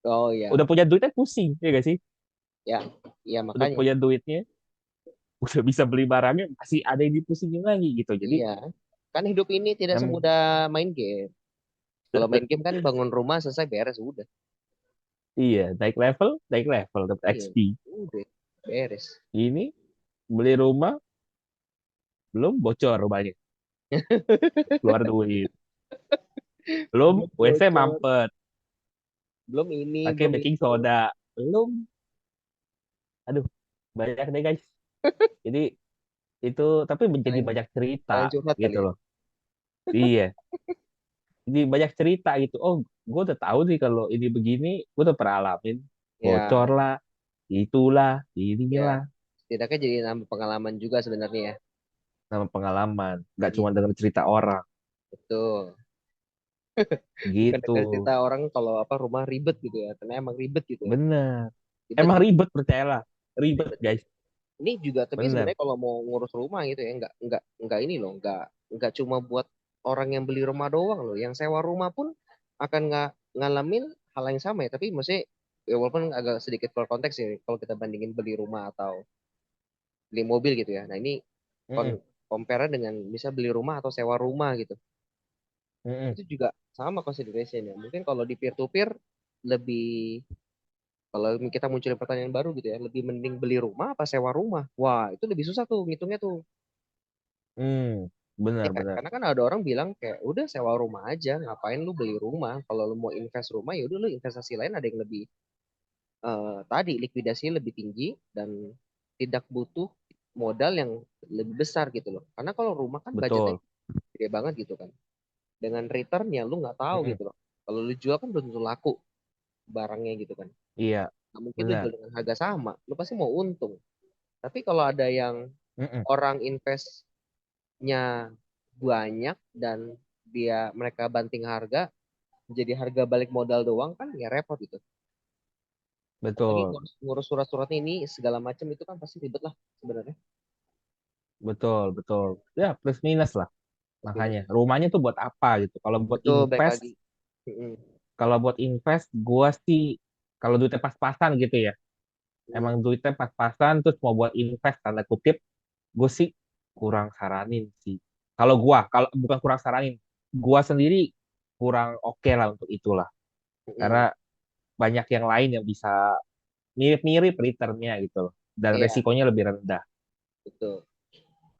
Oh iya, Udah punya duitnya pusing ya gak sih? ya, iya Udah makanya. punya duitnya, udah bisa beli barangnya masih ada yang dipusingin lagi gitu. Jadi Iya, kan hidup ini tidak em, semudah main game. Kalau main game kan bangun rumah selesai beres udah. iya naik level dapat Iya, XP. udah beres. Ini beli rumah belum bocor rumahnya, keluar duit. Belum Belum WC bocor, mampet, belum ini, pakai belum baking itu. soda. Belum, aduh banyak deh guys. Jadi itu tapi menjadi Kalian banyak cerita kalian curhat kali gitu ya. loh. Iya, jadi banyak cerita gitu. Oh, gue udah tahu nih kalau ini begini, gue udah pernah alamin. Bocor Ya, lah, itulah, ya. inilah, Setidaknya jadi nambah pengalaman juga sebenarnya ya. nama pengalaman. Gak cuma Iya, dengan cerita orang, betul. Bukan gitu. dengan cerita orang kalau apa rumah ribet gitu ya. Karena emang ribet gitu ya. Bener. Ribet Emang gitu. ribet, percayalah. Ribet, Ribet. guys. Ini juga tapi Bener. sebenarnya kalau mau ngurus rumah gitu ya, nggak ini loh, nggak cuma buat orang yang beli rumah doang loh. Yang sewa rumah pun akan nggak ngalamin hal yang sama ya. Tapi maksudnya ya walaupun agak sedikit keluar konteks ya kalau kita bandingin beli rumah atau beli mobil gitu ya. Nah ini Mm-mm, compare dengan bisa beli rumah atau sewa rumah gitu. mm-mm. Itu juga sama consideration ya. Mungkin kalau di peer to peer lebih kalau kita munculin pertanyaan baru gitu ya, lebih mending beli rumah apa sewa rumah? Wah, itu lebih susah tuh ngitungnya tuh. Ya Bener, kan? bener. Karena kan ada orang bilang kayak udah sewa rumah aja, ngapain lu beli rumah? Kalau lu mau invest rumah ya udah lu investasi lain ada yang lebih tadi likuidasinya lebih tinggi dan tidak butuh modal yang lebih besar gitu loh. Karena kalau rumah kan budgetnya Betul. gede banget gitu kan. Dengan returnnya lu nggak tahu Mm-mm. gitu loh. Kalau lu jual kan belum tentu laku barangnya gitu kan. Iya, Nggak mungkin lu bener. jual dengan harga sama, lu pasti mau untung. Tapi kalau ada yang Mm-mm. orang investnya banyak dan mereka banting harga jadi harga balik modal doang kan ya repot gitu. Apalagi Betul, ngurus, ngurus surat-surat ini segala macam itu kan pasti ribet lah sebenarnya. betul, betul. Ya, plus minus lah. Plus Makanya, minus. rumahnya tuh buat apa gitu. Kalau buat Betul baik invest, lagi. Mm-mm. gua sih, kalau duitnya pas-pasan gitu ya. Emang Mm. duitnya pas-pasan, terus mau buat invest, tanda kutip, gue sih kurang saranin sih. Kalau bukan kurang saranin, gua sendiri kurang oke lah untuk itulah. Karena Mm-mm. banyak yang lain yang bisa mirip-mirip returnnya gitu loh. Dan Iya resikonya lebih rendah. betul.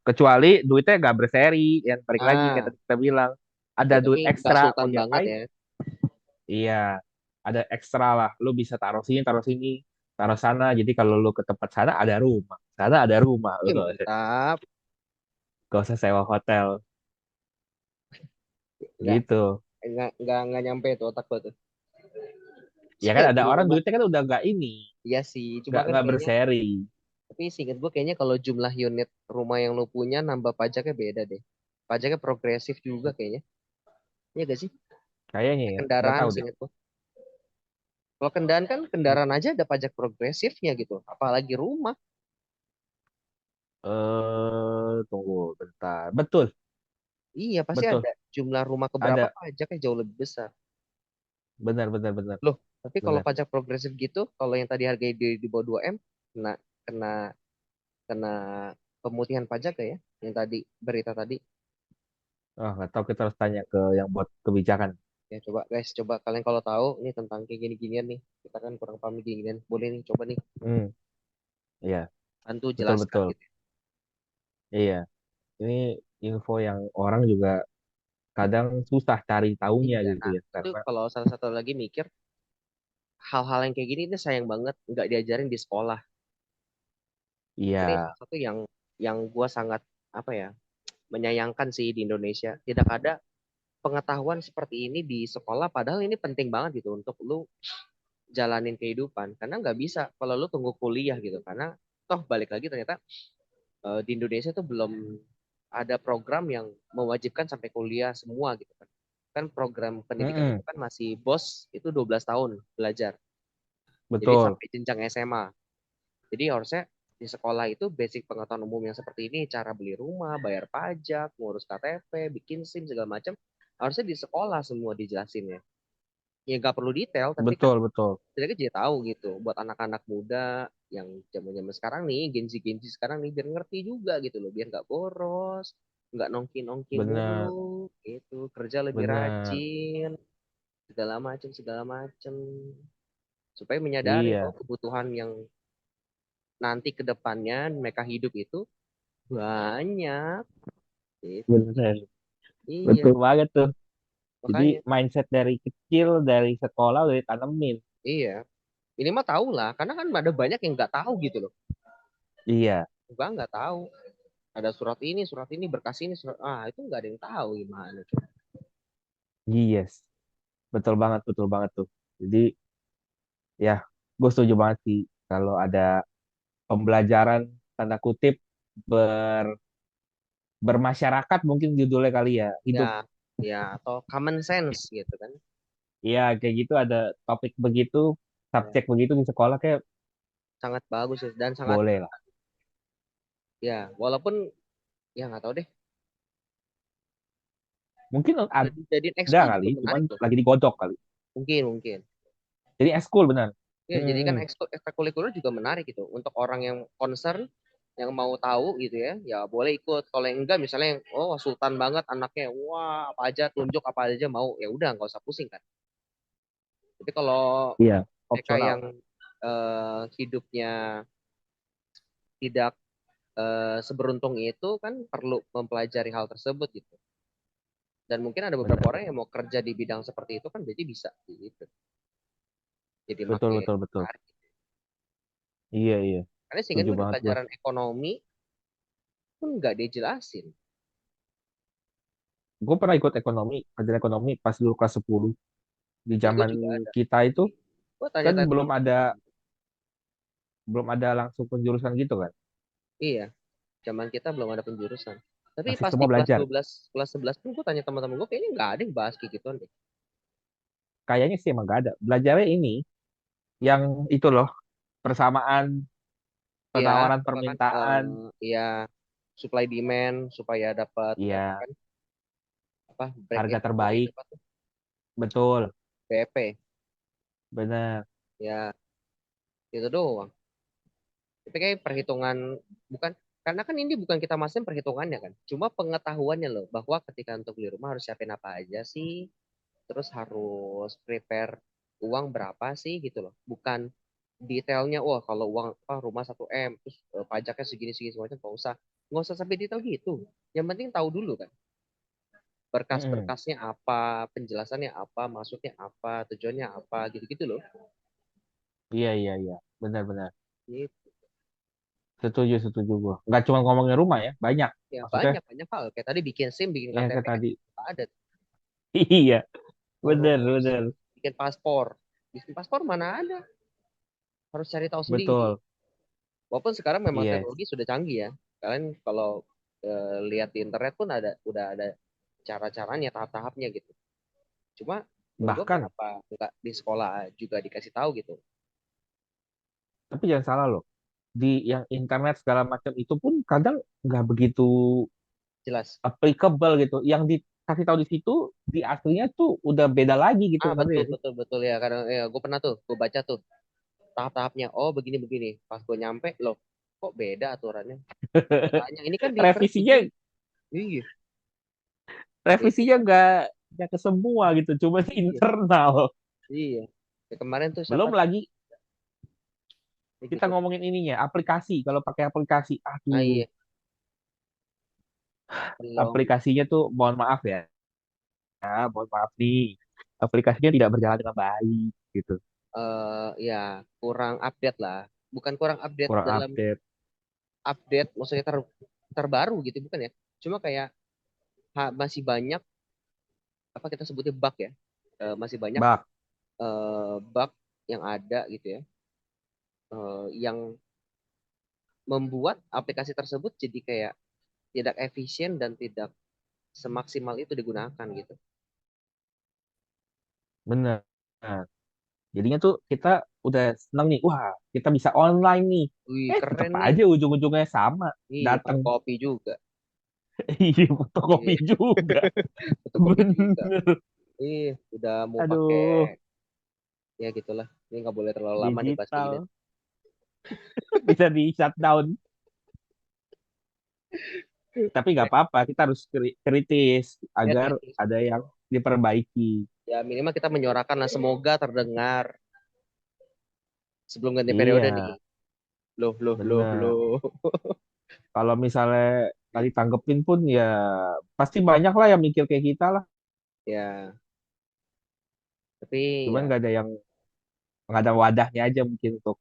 Kecuali duitnya nggak berseri, yang balik lagi kayak Ah tadi kita bilang, ada ya duit tapi nggak ekstra, sultan mau banget diapain? ya. Iya, ada ekstra lah. Lu bisa taruh sini, taruh sana. Jadi kalau lu ke tempat sana ada rumah, sana ada rumah. Lu Mantap. gak usah sewa hotel Nggak gitu. nggak nyampe tuh otak gua tuh. Ya kan ada Beli orang rumah. duitnya kan udah nggak ini, Iya sih, cuma kan nggak kayaknya berseri. tapi seingat gue kayaknya kalau jumlah unit rumah yang lu punya nambah pajaknya beda deh. Pajaknya progresif juga kayaknya. Iya gak sih? Kayaknya Kayak ya, nggak kendaraan tahu deh. seingat gue. Kalau kendaraan kan kendaraan aja ada pajak progresifnya gitu. Apalagi rumah. Tunggu bentar. Betul, Iya pasti betul. ada. Jumlah rumah keberapa Ada, pajaknya jauh lebih besar. benar, benar, benar, Loh, tapi kalau benar. pajak progresif gitu, kalau yang tadi harganya di bawah 2 M, kena kena kena pemutihan pajak gak ya? Yang tadi berita tadi. Oh, nggak tahu, kita harus tanya ke yang buat kebijakan. Ya coba guys, coba kalian kalau tahu ini tentang kayak gini-ginian nih, kita kan kurang paham gini-ginian. Boleh nih, coba nih Hmm, iya, bantu betul, jelaskan betul. gitu. Iya, ini info yang orang juga kadang susah cari taunya Iya, gitu nah ya, itu karena kalau salah satu lagi mikir hal-hal yang kayak gini ini sayang banget nggak diajarin di sekolah. Ini iya, salah satu yang gue sangat apa ya menyayangkan sih di Indonesia. Tidak ada pengetahuan seperti ini di sekolah, padahal ini penting banget gitu untuk lu jalanin kehidupan. Karena nggak bisa kalau lu tunggu kuliah gitu. Karena toh balik lagi ternyata di Indonesia tuh belum ada program yang mewajibkan sampai kuliah semua gitu kan. Kan program pendidikan itu mm-mm, kan masih BOS itu 12 tahun belajar. Jadi betul, sampai jenjang SMA. Jadi harusnya di sekolah itu basic pengetahuan umum yang seperti ini, cara beli rumah, bayar pajak, ngurus KTP, bikin SIM segala macam, harusnya di sekolah semua dijelasin ya. Ya nggak perlu detail, tapi kan betul, betul, kita jadi tahu gitu. Buat anak-anak muda yang zaman-zaman sekarang nih, Gen Z sekarang nih, biar ngerti juga gitu loh, biar nggak boros, nggak nongki-nongki benar, mulu, gitu, kerja lebih benar, rajin, segala macam, supaya menyadari iya, oh kebutuhan yang nanti ke depannya mereka hidup itu banyak gitu. benar, Iya, betul banget tuh. Jadi makanya mindset dari kecil, dari sekolah udah ditanemin. iya. Ini mah tahu lah, karena kan ada banyak yang nggak tahu gitu loh. Iya, Gua nggak tahu. ada surat ini, berkas ini, itu nggak ada yang tahu gimana. Yes, betul banget tuh. Jadi ya, gue setuju banget sih kalau ada pembelajaran tanda kutip ber bermasyarakat mungkin judulnya kali ya, Ya, hidup. ya atau common sense gitu kan. Iya, kayak gitu ada topik begitu, Ya, subjek begitu di sekolah kayak sangat bagus sih, dan sangat boleh lah. ya walaupun ya nggak tahu deh. Mungkin Jadiin ada ekskul kali, juga cuman menarik loh. lagi digodok kali. Mungkin. Jadi eskul benar. Ya, jadi kan Hmm, ekstrakurikuler juga menarik gitu untuk orang yang concern, yang mau tahu gitu ya. Ya boleh ikut. Kalau yang enggak misalnya yang sultan banget anaknya, wah apa aja tunjuk apa aja mau, ya udah nggak usah pusing kan. Tapi kalau iya, mereka opsional. yang hidupnya tidak seberuntung itu kan perlu mempelajari hal tersebut gitu. Dan mungkin ada beberapa Benar. orang yang mau kerja di bidang seperti itu kan jadi bisa gitu. Jadi Betul, makin betul, betul. menarik. Iya, iya. Karena sehingga Setuju gue di banget gue. pelajaran ekonomi pun nggak dijelasin. Gue pernah ikut ekonomi, pelajaran ekonomi pas dulu kelas 10. Di Iya, gue zaman juga ada. kita itu Gue kan tanya-tanya belum teman-teman gue. ada belum ada langsung penjurusan gitu kan. Iya, zaman kita belum ada penjurusan. Tapi Masih pas di semua kelas belajar. 12, kelas 11 pun gue tanya teman-teman gue, kayaknya nggak ada yang bahas kayak gituan deh. Kayaknya sih emang gak ada. Belajarnya ini yang itu loh, persamaan Iya, penawaran apa kan? permintaan. Iya, supply demand supaya dapat apa Iya, kan? Apa break harga even point terbaik. apa tuh? Betul, BEP. benar. Ya, itu doang. Tapi kayak perhitungan bukan, karena kan ini bukan kita masukin perhitungannya kan. Cuma pengetahuannya loh bahwa ketika untuk beli rumah harus siapin apa aja sih, terus harus prepare uang berapa sih gitu loh, bukan detailnya. Wah kalau uang apa rumah 1 M terus pajaknya segini segini semacam, nggak usah sampai detail gitu. Yang penting tahu dulu kan Mm-mm. berkas-berkasnya apa, penjelasannya apa, maksudnya apa, tujuannya apa, gitu-gitu loh. Iya, iya, iya. Benar-benar. Gitu. Setuju gue. Nggak cuma ngomongin rumah ya, banyak. Ya Maksudnya, banyak banyak hal kayak tadi bikin SIM, bikin yang KTP kayak kan tadi. ada. Iya, benar, Terus benar. bikin paspor mana ada, harus cari tahu sendiri. Betul. Walaupun sekarang memang Yes. teknologi sudah canggih ya. Kalian kalau lihat di internet pun udah ada cara-caranya, tahap-tahapnya gitu. Cuma menurut gue Bahkan, kenapa nggak di sekolah juga dikasih tahu gitu. tapi jangan salah loh. Di yang internet segala macam itu pun kadang nggak begitu Jelas. applicable gitu. Yang dikasih tahu di situ, di aslinya tuh udah beda lagi gitu. Ngerti Betul nggak sih? betul betul ya, karena ya, gue pernah tuh, gue baca tuh tahap-tahapnya. Oh begini begini. Pas gue nyampe loh, kok beda aturannya? Gue tanya, ini kan di internet Revisinya, begini. Iya, revisinya beda. nggak ke semua gitu. Cuma di Iya, internal. iya. Ya, kemarin tuh siapa Belum tuh? lagi Ya, kita gitu. ngomongin ininya, aplikasi. Kalau pakai aplikasi, aduh, Iya, belum. aplikasinya tuh mohon maaf ya. Mohon maaf nih. Aplikasinya tidak berjalan dengan baik gitu. Ya kurang update lah. Bukan kurang update Kurang dalam update. update maksudnya terbaru gitu bukan ya. Cuma kayak masih banyak apa kita sebutnya bug ya. Masih banyak Bak, bug yang ada gitu ya. Yang membuat aplikasi tersebut jadi kayak tidak efisien dan tidak semaksimal itu digunakan gitu. bener. Nah, jadinya tuh kita udah seneng nih. Wah, kita bisa online nih. Wih, Tetap keren nih. aja ujung-ujungnya sama. Iya, Datang. fotokopi juga. Iya, fotokopi Iya, juga. fotokopi juga. Bener. Iya, udah mau pakai Aduh, ya gitulah. Ini nggak boleh terlalu lama dibahas kayak gini. digital. Bisa di shutdown. Tapi nggak apa-apa, kita harus kritis Ya agar kritis. ada yang diperbaiki. Ya minimal kita menyuarakan lah, semoga terdengar sebelum ganti periode nih. Iya, bener. Loh. Kalau misalnya nggak ditanggepin pun ya pasti banyak lah yang mikir kayak kita lah. Ya, tapi Cuman ya nggak ada wadahnya aja mungkin untuk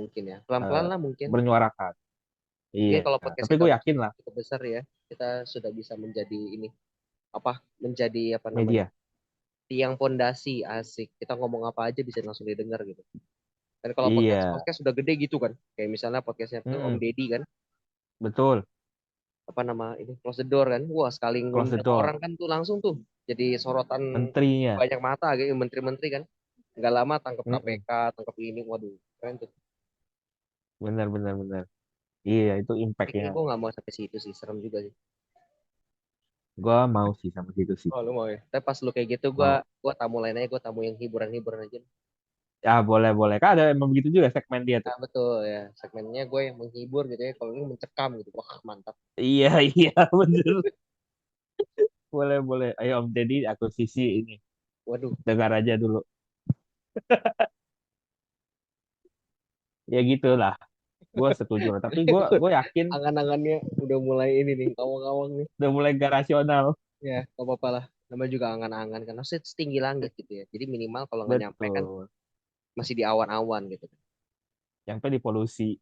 mungkin ya. Pelan-pelan eh, lah mungkin. bernyuarakan. Iya. Mungkin kalau podcast Tapi kita gue udah yakin lah cukup besar ya, kita sudah bisa menjadi ini apa? Menjadi apa namanya? media. Tiang pondasi asik. Kita ngomong apa aja bisa langsung didengar gitu. Dan kalau podcast Iya. podcast sudah gede gitu kan, kayak misalnya podcastnya tuh Om Mm-mm. Deddy kan, Betul. apa nama ini Close the Door kan, wah sekali Close the ngundang door. orang kan tuh langsung tuh jadi sorotan Menterinya. banyak mata gitu, menteri-menteri kan, nggak lama tangkap Mm-mm. KPK, tangkap ini, waduh keren tuh. Benar, benar, benar. Iya, itu Tapi impactnya. kayak gue nggak mau sampai situ sih, serem juga sih. Gue mau sih sama situ sih. Oh lu mau ya? Tapi pas lu kayak gitu, Mau. gue tamu lain aja, gue tamu yang hiburan-hiburan aja. Ya, boleh, boleh. Kan ada emang begitu juga segmen dia tuh. Nah betul ya, segmennya gue yang menghibur gitu ya, kalau lu mencekam gitu, wah mantap. Iya, iya, bener. Boleh, boleh. Ayo Om Deddy, aku sisi ini. Waduh, Dengar aja dulu. Ya gitulah. Gue setuju lah. Tapi gue yakin angan-angannya udah mulai ini nih, ngawang-ngawang nih. udah mulai gak rasional. Ya, gak apa-apa lah. Namanya juga angan-angan kan. Maksudnya setinggi langit gitu ya. Jadi minimal kalau nggak nyampe kan Betul. masih di awan-awan gitu. Sampai di polusi.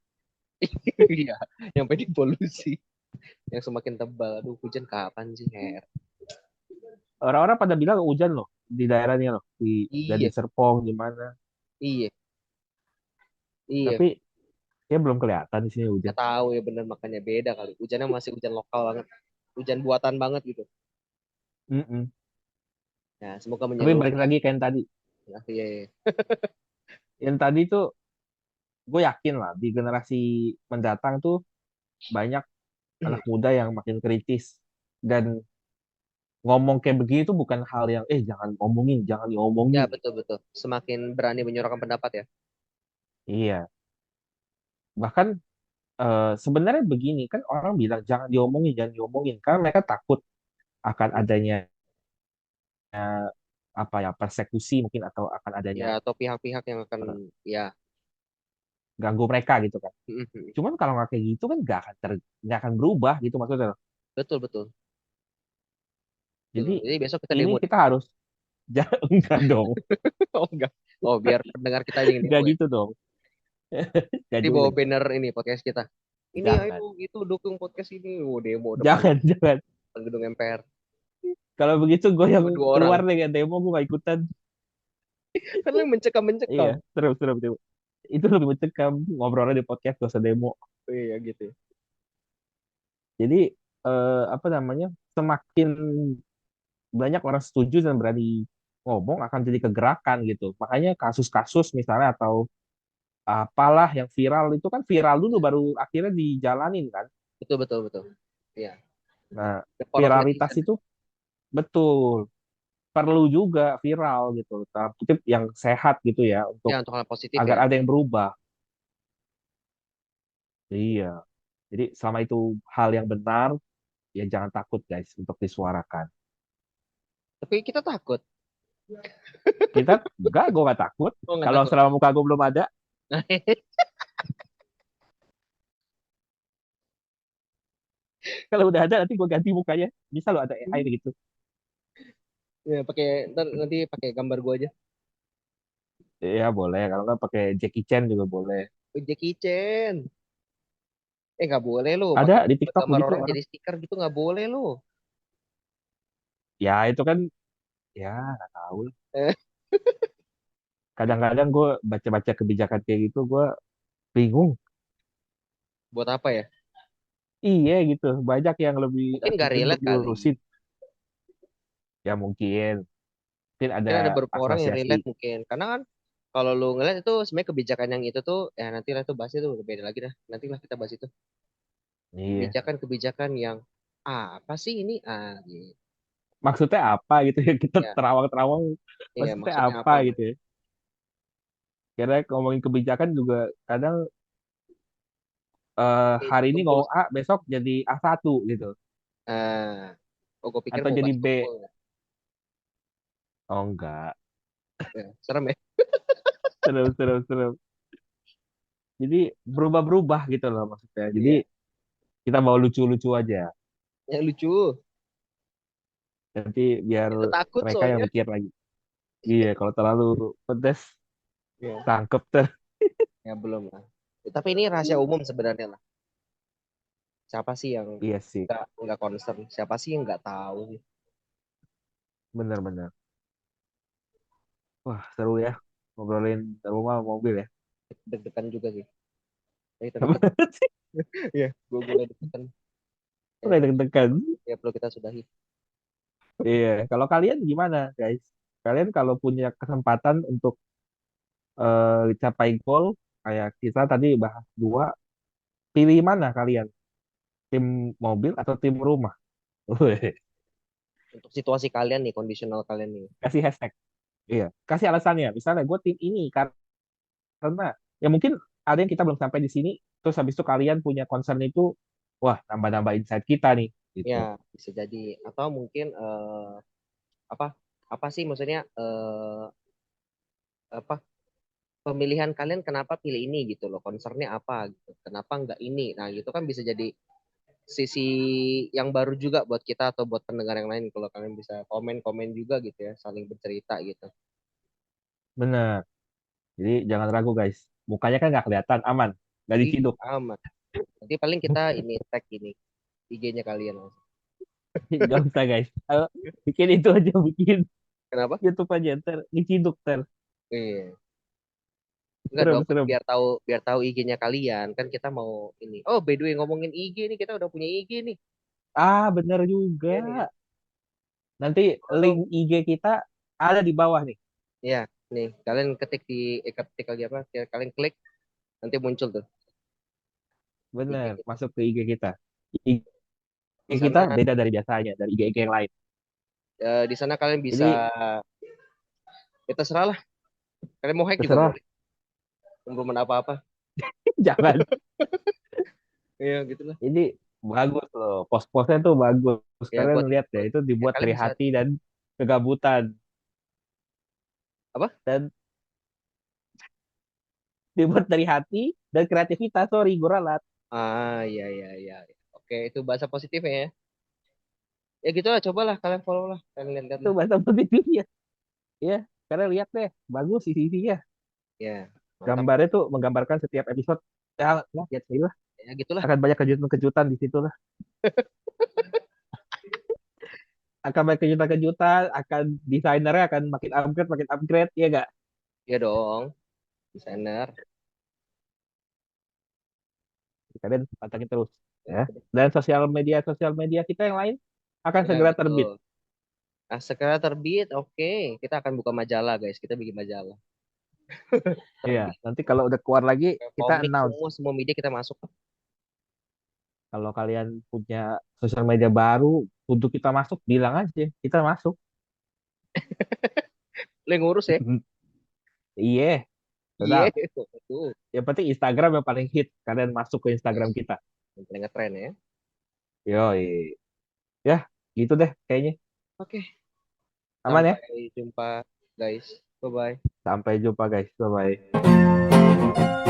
Iya, nyampe di polusi yang semakin tebal. Aduh, hujan kapan sih, Her? Orang-orang pada bilang hujan loh di daerahnya loh. Di Iya, Gading Serpong, di mana. iya, iya. Tapi ya belum kelihatan di sini hujan. Nggak tahu ya bener makanya beda kali. Hujannya masih hujan lokal banget. Hujan buatan banget gitu. Mm-mm. Ya, semoga Tapi menyeluruh balik lah. lagi kayak yang tadi. Ya, iya, iya. Yang tadi tuh gue yakin lah di generasi mendatang tuh banyak anak muda yang makin kritis. Dan ngomong kayak begini tuh bukan hal yang jangan ngomongin, jangan Ya, diomongin gitu. betul-betul. Semakin berani menyuarakan pendapat ya. Iya. Bahkan sebenarnya begini kan orang bilang jangan diomongin, jangan diomongin karena mereka takut akan adanya apa ya persekusi mungkin atau akan Ya, adanya atau pihak-pihak yang akan, eh, ya. ganggu mereka gitu kan. Cuman kalau nggak kayak gitu kan nggak akan berubah gitu maksudnya. Betul, betul. Betul. Jadi Jadi besok kita ini demo. kita harus jangan enggak dong, Oh enggak. Oh biar pendengar kita aja yang nggak demo ya. gitu dong, nggak Jadi juga bawa dong. banner ini podcast kita. Ini Jangan, ayo gitu dukung podcast ini. Oh demo jangan, jangan. depan gedung MPR. Kalau begitu gue yang Cuma dua orang. keluar dengan demo gue gak ikutan. Kan lu Iya, mencekam-mencekam. terus terus terus. Itu lebih mencekam ngobrolnya di podcast gak usah demo. Oh, iya gitu ya. Jadi apa namanya? Semakin banyak orang setuju dan berani ngomong akan jadi kegerakan gitu. Makanya kasus-kasus misalnya atau apalah yang viral itu kan viral dulu baru akhirnya dijalanin kan. Betul betul betul. Iya. Nah, The power of viralitas netizen. itu betul perlu juga viral gitu. Dalam kutip yang sehat gitu ya Ya untuk untuk hal positif agar ya. ada yang berubah. Iya. Jadi selama itu hal yang benar, ya jangan takut guys untuk disuarakan. Tapi kita takut. Enggak, gue gak takut. Oh nggak Kalau takut. selama muka gue belum ada, kalau udah ada nanti gue ganti mukanya. Bisa lo ada AI gitu. Ya pakai ntar nanti pakai gambar gua aja. Ya boleh, kalau nggak pakai Jackie Chan juga boleh. Oh, Jackie Chan. Nggak boleh lo Ada pakai di TikTok gambar begitu orang orang. jadi stiker gitu nggak boleh lo. Ya itu kan, ya nggak tahu lah. Eh, Kadang-kadang gue baca-baca kebijakan kayak gitu, gue bingung. buat apa ya? Iya gitu, banyak yang lebih Mungkin nggak urgent untuk relate kali. diurusin. Ya mungkin ada Mungkin ada beberapa orang yang asosiasi. relate mungkin. Karena kan kalau lu ngeliat itu sebenarnya kebijakan yang itu tuh ya nanti lah tuh bahas itu beda lagi dah. Nanti lah kita bahas itu. Iya, Kebijakan-kebijakan yang apa sih ini? Gitu. maksudnya apa gitu ya kita Ya, terawang-terawang, iya maksudnya maksudnya apa apa? gitu ya. Karena ngomongin kebijakan juga kadang hari ini Tumpul. ngomong A, besok jadi A1 gitu. Ah, oh gue pikir Atau mau jadi bahas B. tumpul. Oh enggak. Ya, serem ya. Terus, terus, terus. Jadi berubah-berubah gitu loh maksudnya. Jadi Iya. kita bawa lucu-lucu aja. Yang lucu. Nanti biar Kita takut mereka yang soalnya. mikir lagi. Iya, kalau terlalu pedes, Iya. tangkep ter. Ya belum lah. Tapi ini rahasia umum sebenarnya lah. Siapa sih yang Iya sih, nggak concern? Siapa sih yang nggak tahu sih? bener-bener. Wah, seru ya ngobrolin rumah mobil ya. Deg-degan juga sih. Tapi kita, ya, gue boleh deg-degan. Ya, Udah deg-degan. ya perlu kita sudahi. Iya, kalau kalian gimana, guys? Kalian kalau punya kesempatan untuk capai goal, kayak kita tadi bahas dua, pilih mana kalian? Tim mobil atau tim rumah? Wih, Untuk situasi kalian nih, kondisional kalian nih. kasih hashtag. Iya, kasih alasannya. Misalnya gue tim ini karena ya mungkin ada yang kita belum sampai di sini, terus habis itu kalian punya concern itu, wah nambah-nambah insight kita nih, Ya, gitu. bisa jadi. Atau mungkin apa apa sih maksudnya apa pemilihan kalian kenapa pilih ini gitu loh, concernnya apa gitu, kenapa nggak ini, nah gitu kan bisa jadi sisi yang baru juga buat kita atau buat pendengar yang lain kalau kalian bisa komen-komen juga gitu ya, saling bercerita gitu. Bener. Jadi jangan ragu guys. Mukanya kan nggak kelihatan, aman, nggak Ih, diciduk. aman. Nanti paling kita ini tag ini IG-nya kalian langsung. Nggak usah guys. Ayo, bikin itu aja, bikin Kenapa? YouTube aja, ntar diciduk ntar. Iya. Enggak dong, Serem-serem. biar tahu IG-nya kalian kan kita mau ini. Oh, by the way ngomongin IG nih, kita udah punya IG nih. Ah, bener juga. Iya nih. Nanti Halo. link IG kita ada di bawah nih. Ya, nih kalian ketik di ketik lagi apa? Kalian klik nanti muncul tuh IG Bener, kita. masuk ke IG kita. IG Di kita sana beda dari biasanya, dari IG yang lain. di sana kalian bisa Jadi ya terserah lah. Kalian mau hack juga terserah, boleh. Belum ada apa-apa. jangan. Iya, gitulah. Ini bagus loh, post-postnya tuh bagus. Ya Kalian buat, lihat ya, itu ya dibuat kalian dari bisa hati dan kegabutan. apa? Dan dibuat dari hati dan kreativitas, sorry, gue ralat. Ah, iya iya iya. Oke, itu bahasa positifnya ya. Ya gitulah, cobalah kalian follow lah. Kalian lihat-lihat Itu lah. bahasa positifnya. Ya, karena lihat deh, bagus isi-isinya. Ya, mantap. Gambarnya tuh menggambarkan setiap episode. Ya, lihat sih lah. Ya gitulah. Akan banyak kejutan-kejutan di situ lah. Akan banyak kejutan-kejutan, akan desainernya akan makin upgrade, ya gak? Ya dong, desainer. Kalian pantengin terus. Ya, Ya. Dan sosial media kita yang lain akan ya segera terbit. betul. Nah, sekarang terbit, oke. Kita akan buka majalah, guys. Kita bikin majalah. Iya, Terbit, nanti kalau udah keluar lagi, kita komik, announce. semua media kita masuk. Kalau kalian punya sosial media baru untuk kita masuk, bilang aja. Kita masuk. Lo yang ngurus ya. Iya, Iya, tetap. betul. Yang penting Instagram yang paling hit. Kalian masuk ke Instagram kita. Yang paling ngetren ya. Yo, ya, gitu deh kayaknya. Oke, Aman ya? sampai jumpa, guys. Bye-bye. Sampai jumpa guys. Bye-bye.